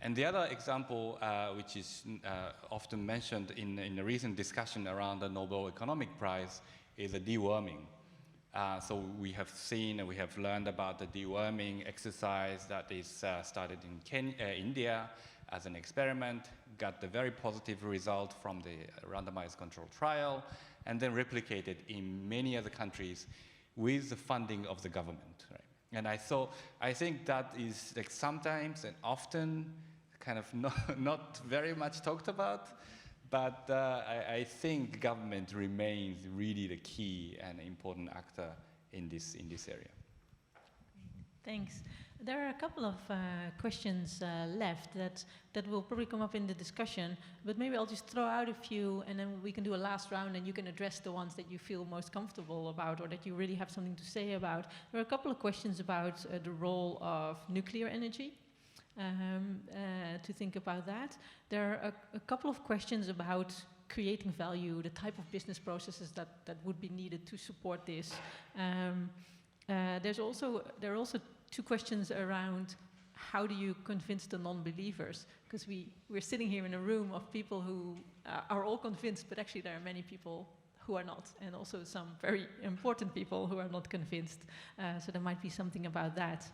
And the other example, which is often mentioned in a recent discussion around the Nobel Economic Prize, is the deworming. So we have seen and we have learned about the deworming exercise that is started in India as an experiment, got the very positive result from the randomized controlled trial, and then replicated in many other countries with the funding of the government. Right? And I think that is like sometimes and often kind of not very much talked about, but I think government remains really the key and important actor in this area. Thanks. There are a couple of questions left that will probably come up in the discussion, but maybe I'll just throw out a few and then we can do a last round and you can address the ones that you feel most comfortable about or that you really have something to say about. There are a couple of questions about the role of nuclear energy. To think about that. There are a couple of questions about creating value, the type of business processes that would be needed to support this. There are also two questions around how do you convince the non-believers? Because we're sitting here in a room of people who are all convinced, but actually there are many people who are not, and also some very important people who are not convinced. So there might be something about that.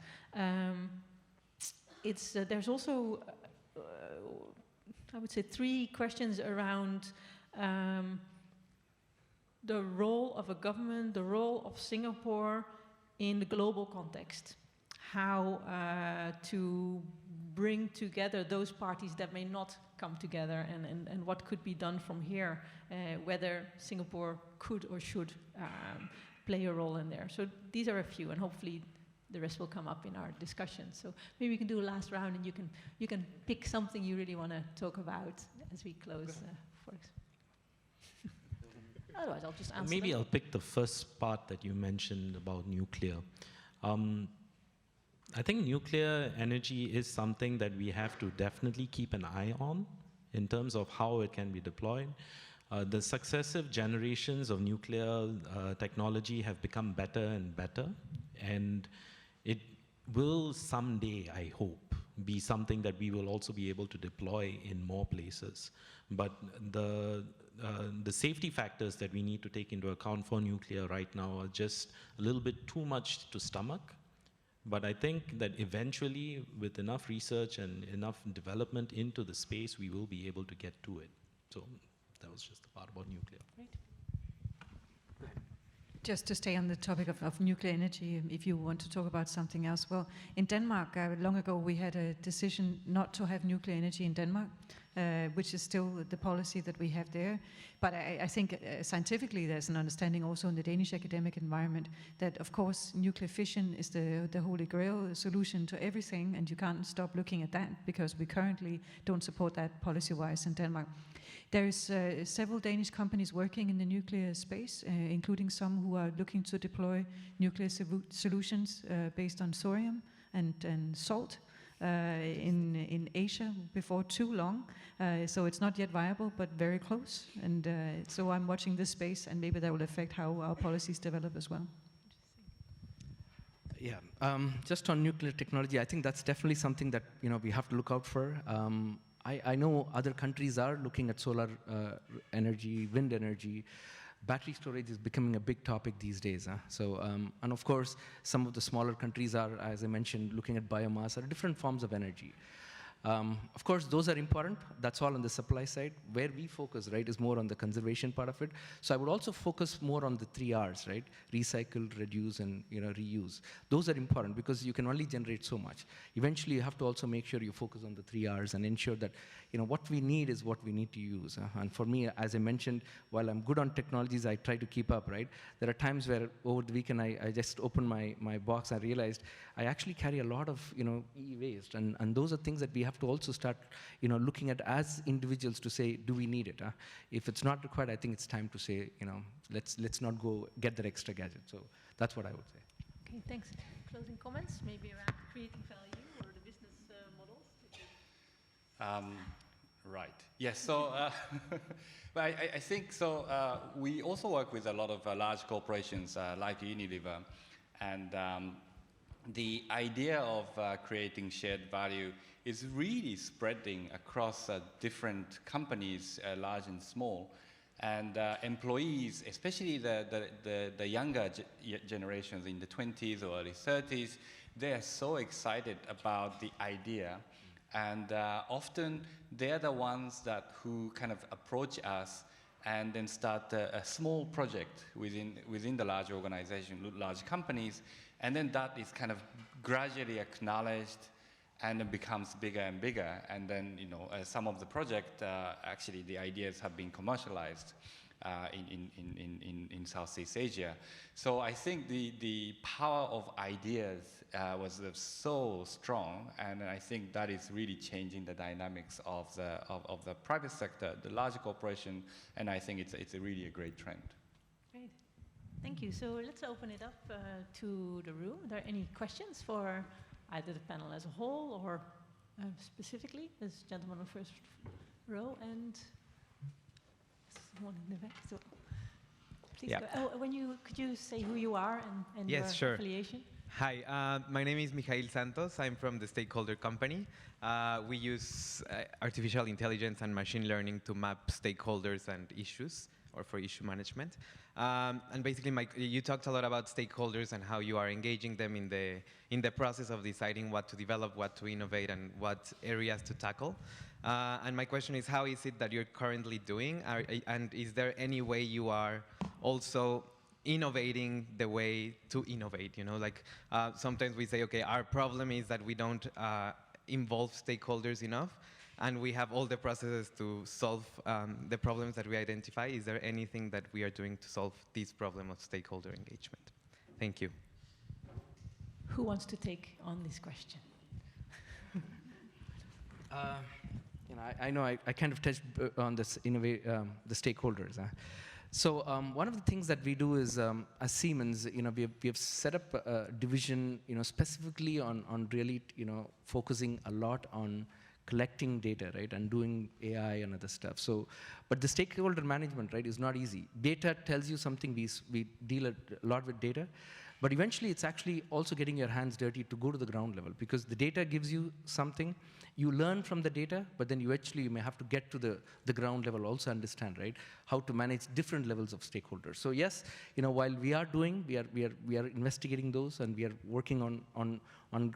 There's also, I would say, three questions around the role of a government, the role of Singapore in the global context. How to bring together those parties that may not come together and what could be done from here, whether Singapore could or should play a role in there. So these are a few, and hopefully the rest will come up in our discussion. So maybe we can do a last round and you can pick something you really want to talk about as we close. Otherwise, I'll just answer Maybe them. I'll pick the first part that you mentioned about nuclear. I think nuclear energy is something that we have to definitely keep an eye on in terms of how it can be deployed. The successive generations of nuclear technology have become better and better, and it will someday, I hope, be something that we will also be able to deploy in more places. But the safety factors that we need to take into account for nuclear right now are just a little bit too much to stomach. But I think that eventually, with enough research and enough development into the space, we will be able to get to it. So that was just the part about nuclear. Great. Just to stay on the topic of nuclear energy, if you want to talk about something else, well, in Denmark, long ago we had a decision not to have nuclear energy in Denmark, which is still the policy that we have there. But I think scientifically there's an understanding also in the Danish academic environment that, of course, nuclear fission is the holy grail solution to everything, and you can't stop looking at that because we currently don't support that policy-wise in Denmark. There is several Danish companies working in the nuclear space, including some who are looking to deploy nuclear solutions based on thorium and salt in Asia before too long. So it's not yet viable, but very close. And so I'm watching this space, and maybe that will affect how our policies develop as well. Yeah, just on nuclear technology, I think that's definitely something that we have to look out for. I know other countries are looking at solar energy, wind energy. Battery storage is becoming a big topic these days. So, and of course, some of the smaller countries are, as I mentioned, looking at biomass or different forms of energy. Of course, those are important. That's all on the supply side. Where we focus, right, is more on the conservation part of it. So I would also focus more on the 3 Rs, right? Recycle, reduce, and reuse. Those are important because you can only generate so much. Eventually, you have to also make sure you focus on the 3 Rs and ensure that what we need is what we need to use. And for me, as I mentioned, while I'm good on technologies, I try to keep up, right? There are times where over the weekend I just opened my box and realized I actually carry a lot of e-waste, and those are things that we have to also start looking at as individuals to say, do we need it? If it's not required, I think it's time to say, let's not go get that extra gadget. So that's what I would say. Okay, thanks. Closing comments, maybe around creating value or the business models? Right. Yes. So, but I think so. We also work with a lot of large corporations like Unilever, and the idea of creating shared value is really spreading across different companies, large and small, and employees, especially the younger generations in the 20s or early 30s, they are so excited about the idea. And often they're the ones who kind of approach us and then start a small project within the large organization, large companies, and then that is kind of gradually acknowledged and it becomes bigger and bigger. And then some of the project actually the ideas have been commercialized in Southeast Asia. So I think the power of ideas was so strong, and I think that is really changing the dynamics of the private sector, the large corporation, and I think it's really a great trend. Great, thank you. So let's open it up to the room. Are there any questions for either the panel as a whole or specifically? This gentleman on the first row and one in the back. So please go. Oh, could you say who you are and yes, your sure. affiliation? Hi, my name is Mijail Santos. I'm from the Stakeholder Company. We use artificial intelligence and machine learning to map stakeholders and issues, or for issue management. And basically, you talked a lot about stakeholders and how you are engaging them in the process of deciding what to develop, what to innovate, and what areas to tackle. And my question is, how is it that you're currently doing? And is there any way you are also innovating the way to innovate? Sometimes we say, okay, our problem is that we don't involve stakeholders enough, and we have all the processes to solve the problems that we identify. Is there anything that we are doing to solve this problem of stakeholder engagement? Thank you. Who wants to take on this question? I know I kind of touched on this the stakeholders. So one of the things that we do is, as Siemens, we have set up a division, specifically on really, focusing a lot on collecting data, right, and doing AI and other stuff. So, but the stakeholder management, right, is not easy. Data tells you something. We deal a lot with data, but eventually it's actually also getting your hands dirty to go to the ground level, because the data gives you something. You learn from the data, but then you may have to get to the ground level, also understand, right, how to manage different levels of stakeholders. So yes, while we are investigating those, and we are working on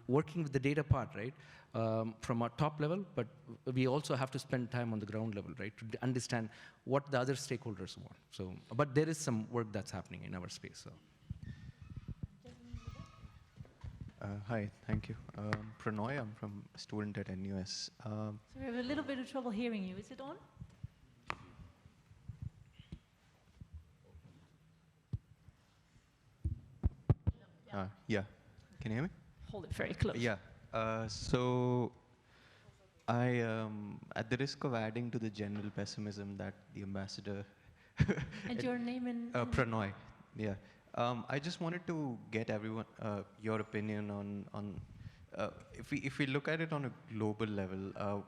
working with the data part, right, from our top level, but we also have to spend time on the ground level, right, to understand what the other stakeholders want. So, but there is some work that's happening in our space. So. Hi, thank you. Pranoy, I'm from student at NUS. So we have a little bit of trouble hearing you. Is it on? Yeah, can you hear me? Hold it very close. Yeah, so I, at the risk of adding to the general pessimism that the ambassador... And your name and... Pranoy, yeah. I just wanted to get everyone, your opinion on if we look at it on a global level,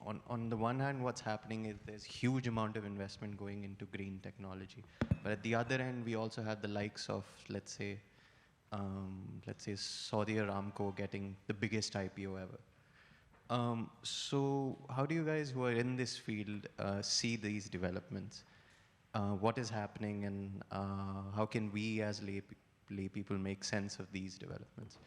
on the one hand, what's happening is there's huge amount of investment going into green technology. But at the other end, we also have the likes of, let's say Saudi Aramco getting the biggest IPO ever. So how do you guys who are in this field see these developments? What is happening, and how can we as lay people make sense of these developments?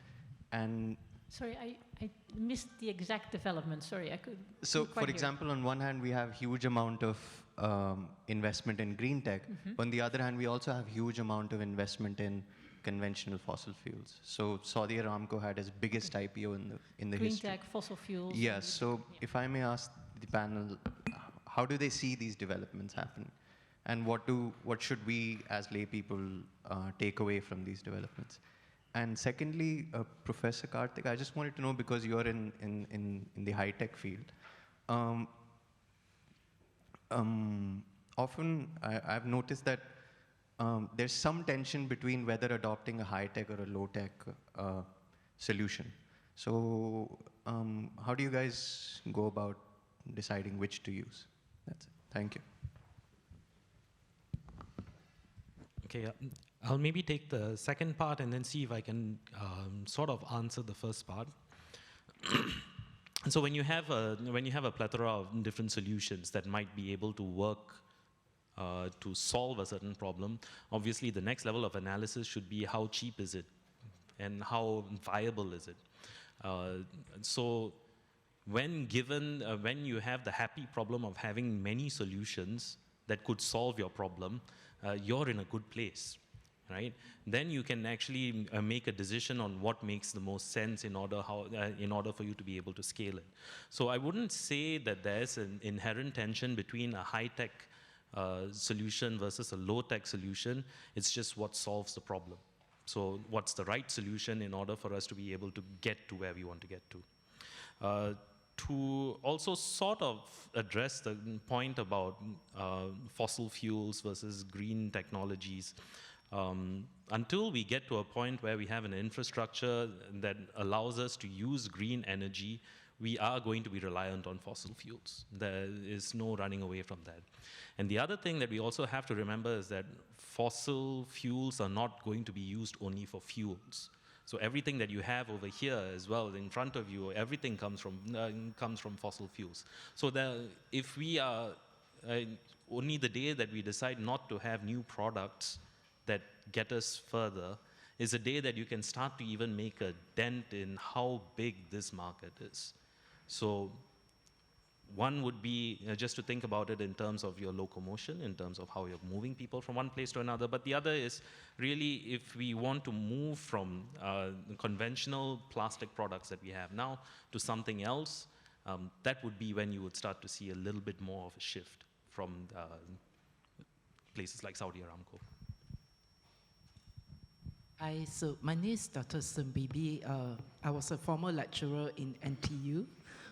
And sorry, I missed the exact development. Sorry, I could. So, for example, on one hand, we have huge amount of investment in green tech. On the other hand, we also have huge amount of investment in conventional fossil fuels. So, Saudi Aramco had its biggest IPO in the green history. tech, fossil fuels. Yes. So, if I may ask the panel, how do they see these developments happening? And what should we as lay people take away from these developments? And secondly, Professor Karthik, I just wanted to know, because you're in the high-tech field, often I've noticed that there's some tension between whether adopting a high-tech or a low-tech solution. So how do you guys go about deciding which to use? That's it. Thank you. Okay, I'll maybe take the second part and then see if I can sort of answer the first part. And so when you have a plethora of different solutions that might be able to work to solve a certain problem, obviously the next level of analysis should be how cheap is it and how viable is it. So when you have the happy problem of having many solutions that could solve your problem, you're in a good place, right? Then you can actually make a decision on what makes the most sense in order for you to be able to scale it. So I wouldn't say that there's an inherent tension between a high-tech solution versus a low-tech solution. It's just what solves the problem. So what's the right solution in order for us to be able to get to where we want to get to. To also sort of address the point about fossil fuels versus green technologies, until we get to a point where we have an infrastructure that allows us to use green energy, we are going to be reliant on fossil fuels. There is no running away from that. And the other thing that we also have to remember is that fossil fuels are not going to be used only for fuels. So everything that you have over here as well in front of you, everything comes from fossil fuels. So if we are only the day that we decide not to have new products that get us further is a day that you can start to even make a dent in how big this market is. So one would be just to think about it in terms of your locomotion, in terms of how you're moving people from one place to another. But the other is really if we want to move from the conventional plastic products that we have now to something else, that would be when you would start to see a little bit more of a shift from places like Saudi Aramco. Hi, so my name is Dr. Sembibi. I was a former lecturer in NTU.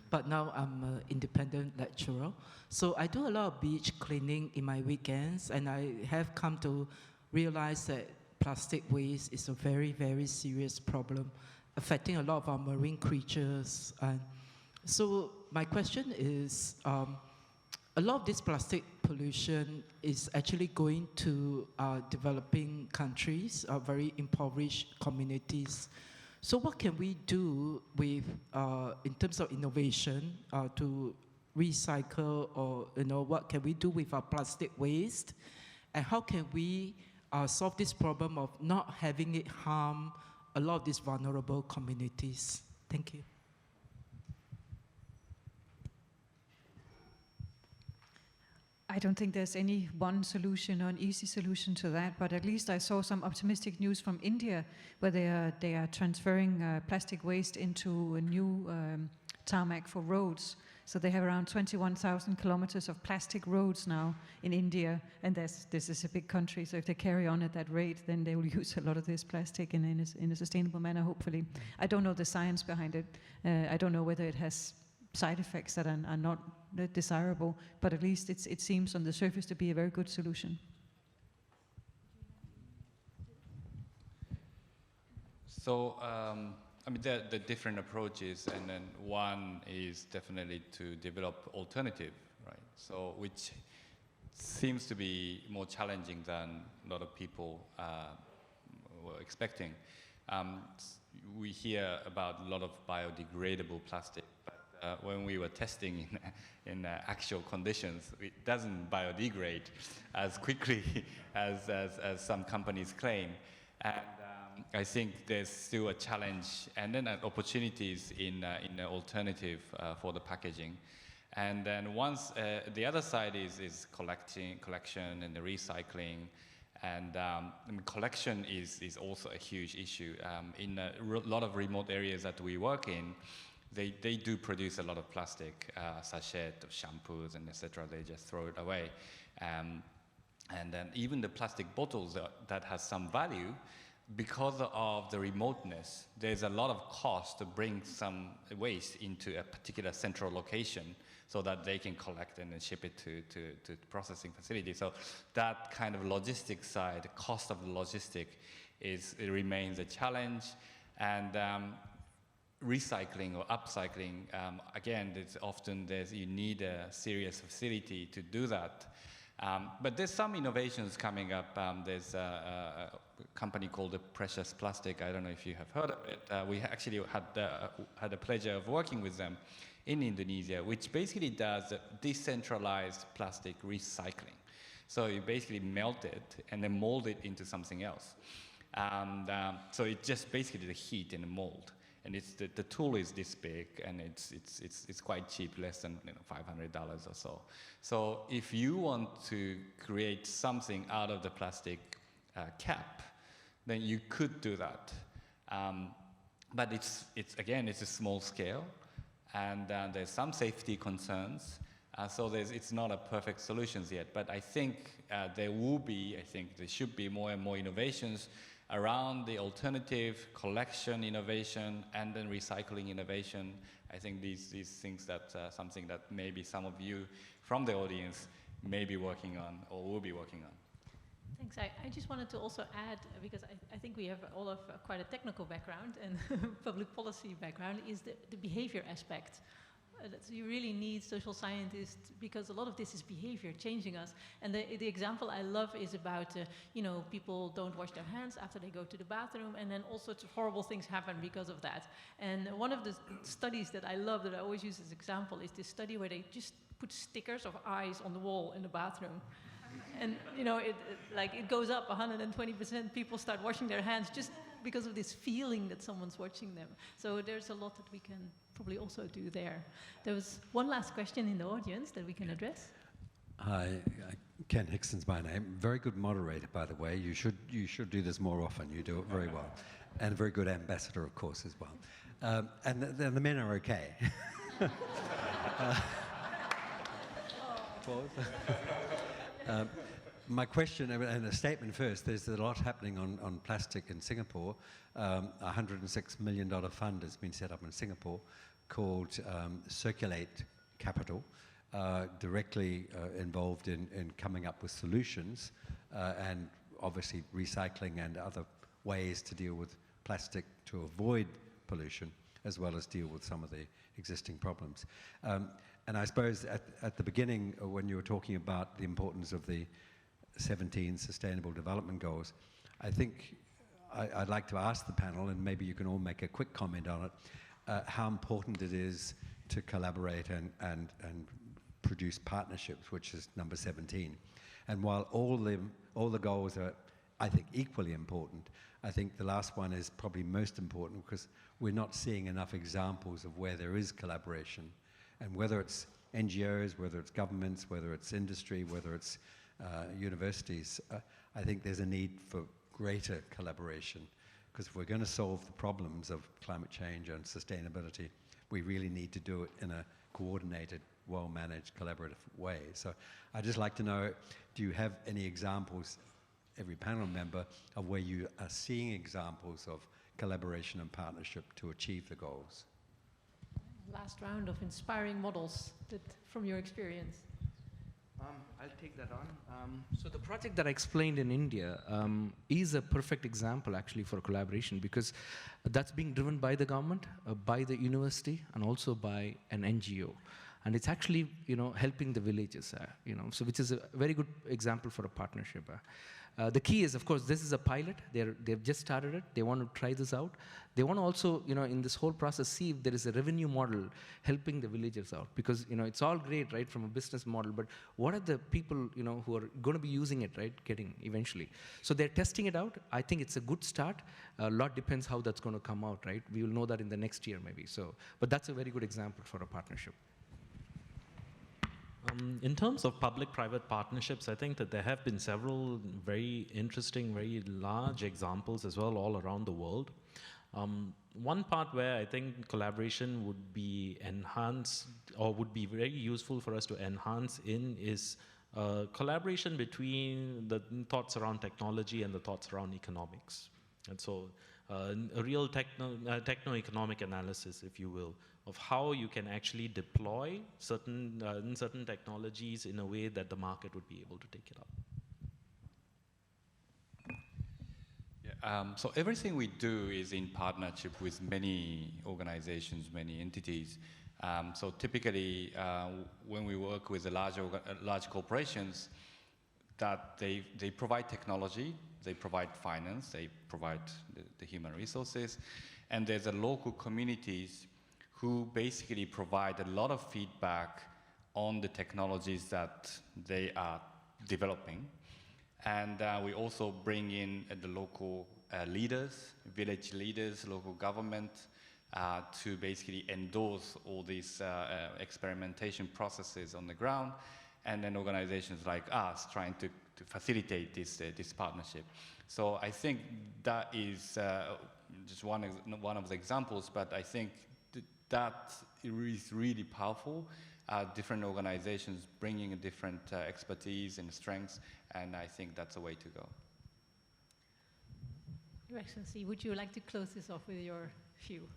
But now I'm an independent lecturer. So I do a lot of beach cleaning in my weekends, and I have come to realize that plastic waste is a very, very serious problem, affecting a lot of our marine creatures. And so my question is, a lot of this plastic pollution is actually going to developing countries, very impoverished communities. So what can we do with, in terms of innovation, to recycle, or what can we do with our plastic waste, and how can we solve this problem of not having it harm a lot of these vulnerable communities? Thank you. I don't think there's any one solution or an easy solution to that, but at least I saw some optimistic news from India, where they are transferring plastic waste into a new tarmac for roads. So they have around 21,000 kilometers of plastic roads now in India, and this is a big country, so if they carry on at that rate, then they will use a lot of this plastic in a sustainable manner, hopefully. I don't know the science behind it. I don't know whether it has side effects that are not desirable, but at least it seems on the surface to be a very good solution. So, I mean, there are different approaches, and then one is definitely to develop alternative, right? So, which seems to be more challenging than a lot of people were expecting. We hear about a lot of biodegradable plastic, but when we were testing in actual conditions, it doesn't biodegrade as quickly as some companies claim. And I think there's still a challenge and then opportunities in alternative for the packaging. And then once the other side is collection and the recycling. And I mean, collection is also a huge issue. In a lot of remote areas that we work in, they do produce a lot of plastic, sachet of shampoos and etc. They just throw it away. And then even the plastic bottles that has some value, because of the remoteness, there's a lot of cost to bring some waste into a particular central location so that they can collect and then ship it to processing facility. So that kind of logistics side, cost of the logistic, it remains a challenge. And recycling or upcycling, again, you need a serious facility to do that. But there's some innovations coming up. There's a company called the Precious Plastic. I don't know if you have heard of it. We actually had the pleasure of working with them in Indonesia, which basically does decentralized plastic recycling. So you basically melt it and then mold it into something else. And so it's just basically the heat and the mold. And the tool is this big, and it's quite cheap, less than $500 or so. So if you want to create something out of the plastic cap, then you could do that. But it's a small scale, and there's some safety concerns. So it's not a perfect solution yet. But I think there should be more and more innovations around the alternative collection innovation and then recycling innovation. I think these things something that maybe some of you from the audience may be working on or will be working on. Thanks. I just wanted to also add, because I think we have all of quite a technical background and public policy background, is the behavior aspect. You really need social scientists, because a lot of this is behavior changing us. And the example I love is about, people don't wash their hands after they go to the bathroom, and then all sorts of horrible things happen because of that. And one of the studies that I love, that I always use as example, is this study where they just put stickers of eyes on the wall in the bathroom. And, it goes up 120%. People start washing their hands just because of this feeling that someone's watching them. So there's a lot that we can probably also do there. There was one last question in the audience that we can address. Hi, Ken Hickson's my name. Very good moderator, by the way. You should do this more often. You do it very well. And a very good ambassador, of course, as well. And the men are okay. My question and a statement first, there's a lot happening on plastic in Singapore. $106 million fund has been set up in Singapore called Circulate Capital, directly involved in coming up with solutions and obviously recycling and other ways to deal with plastic to avoid pollution, as well as deal with some of the existing problems. And I suppose at the beginning, when you were talking about the importance of the 17 Sustainable Development Goals, I think I'd like to ask the panel, and maybe you can all make a quick comment on it, how important it is to collaborate and produce partnerships, which is number 17. And while all the goals are, I think, equally important, I think the last one is probably most important, because we're not seeing enough examples of where there is collaboration, and whether it's NGOs, whether it's governments, whether it's industry, whether it's universities, I think there's a need for greater collaboration. Because if we're going to solve the problems of climate change and sustainability, we really need to do it in a coordinated, well-managed, collaborative way. So I'd just like to know, do you have any examples, every panel member, of where you are seeing examples of collaboration and partnership to achieve the goals? Last round of inspiring models from your experience. I'll take that on. So the project that I explained in India is a perfect example actually for collaboration, because that's being driven by the government, by the university, and also by an NGO. And it's actually, helping the villages, so which is a very good example for a partnership. The key is, of course, this is a pilot. They've just started it. They want to try this out. They want to also, in this whole process, see if there is a revenue model helping the villagers out. Because, it's all great, right, from a business model, but what are the people, who are going to be using it, right, getting eventually? So they're testing it out. I think it's a good start. A lot depends how that's going to come out, right? We will know that in the next year, maybe. So, but that's a very good example for a partnership. In terms of public-private partnerships, I think that there have been several very interesting, very large examples as well all around the world. One part where I think collaboration would be enhanced or would be very useful for us to enhance in is collaboration between the thoughts around technology and the thoughts around economics. And so a real techno-economic analysis, if you will, of how you can actually deploy certain technologies in a way that the market would be able to take it up. Yeah, so everything we do is in partnership with many organizations, many entities. So typically, when we work with the large corporations, that they provide technology, they provide finance, they provide the human resources, and there's a local communities who basically provide a lot of feedback on the technologies that they are developing. And we also bring in the local leaders, village leaders, local government, to basically endorse all these experimentation processes on the ground, and then organizations like us trying to facilitate this partnership. So I think that is just one of the examples, but I think that is really powerful. Different organizations bringing a different expertise and strengths, and I think that's a way to go. Your Excellency, would you like to close this off with your view?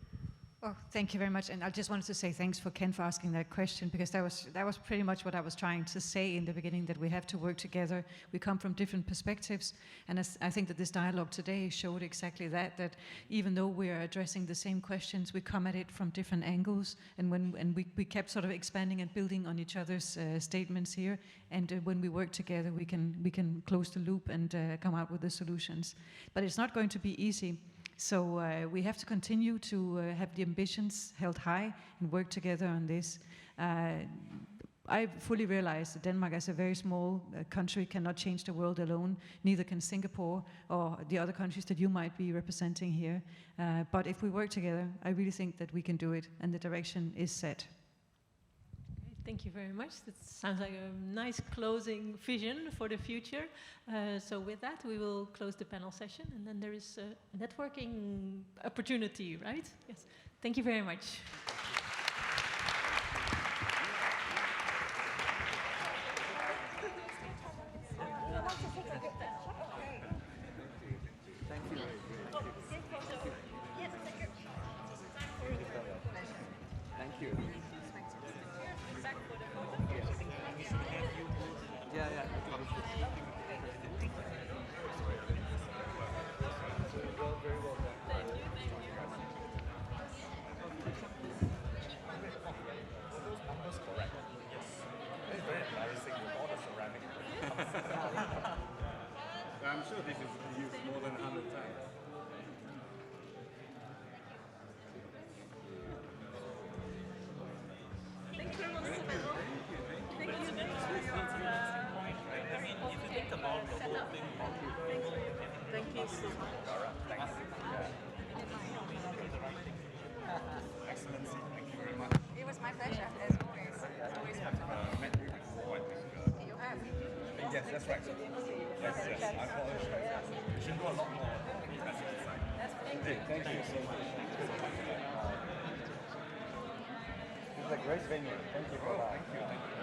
Oh, thank you very much. And I just wanted to say thanks for Ken for asking that question, because that was pretty much what I was trying to say in the beginning, that we have to work together. We come from different perspectives. And I think that this dialogue today showed exactly that even though we are addressing the same questions, we come at it from different angles. And we kept sort of expanding and building on each other's statements here. And when we work together, we can close the loop and come out with the solutions. But it's not going to be easy. So we have to continue to have the ambitions held high and work together on this. I fully realize that Denmark, as a very small country, cannot change the world alone. Neither can Singapore or the other countries that you might be representing here. But if we work together, I really think that we can do it, and the direction is set. Thank you very much. That sounds like a nice closing vision for the future. So with that, we will close the panel session, and then there is a networking opportunity, right? Yes. Thank you very much. Very well done. That's right. Yes, yes. I apologize. We should do a lot more message design. Thank you so much. This is a great venue. Thank you for that. Thank you.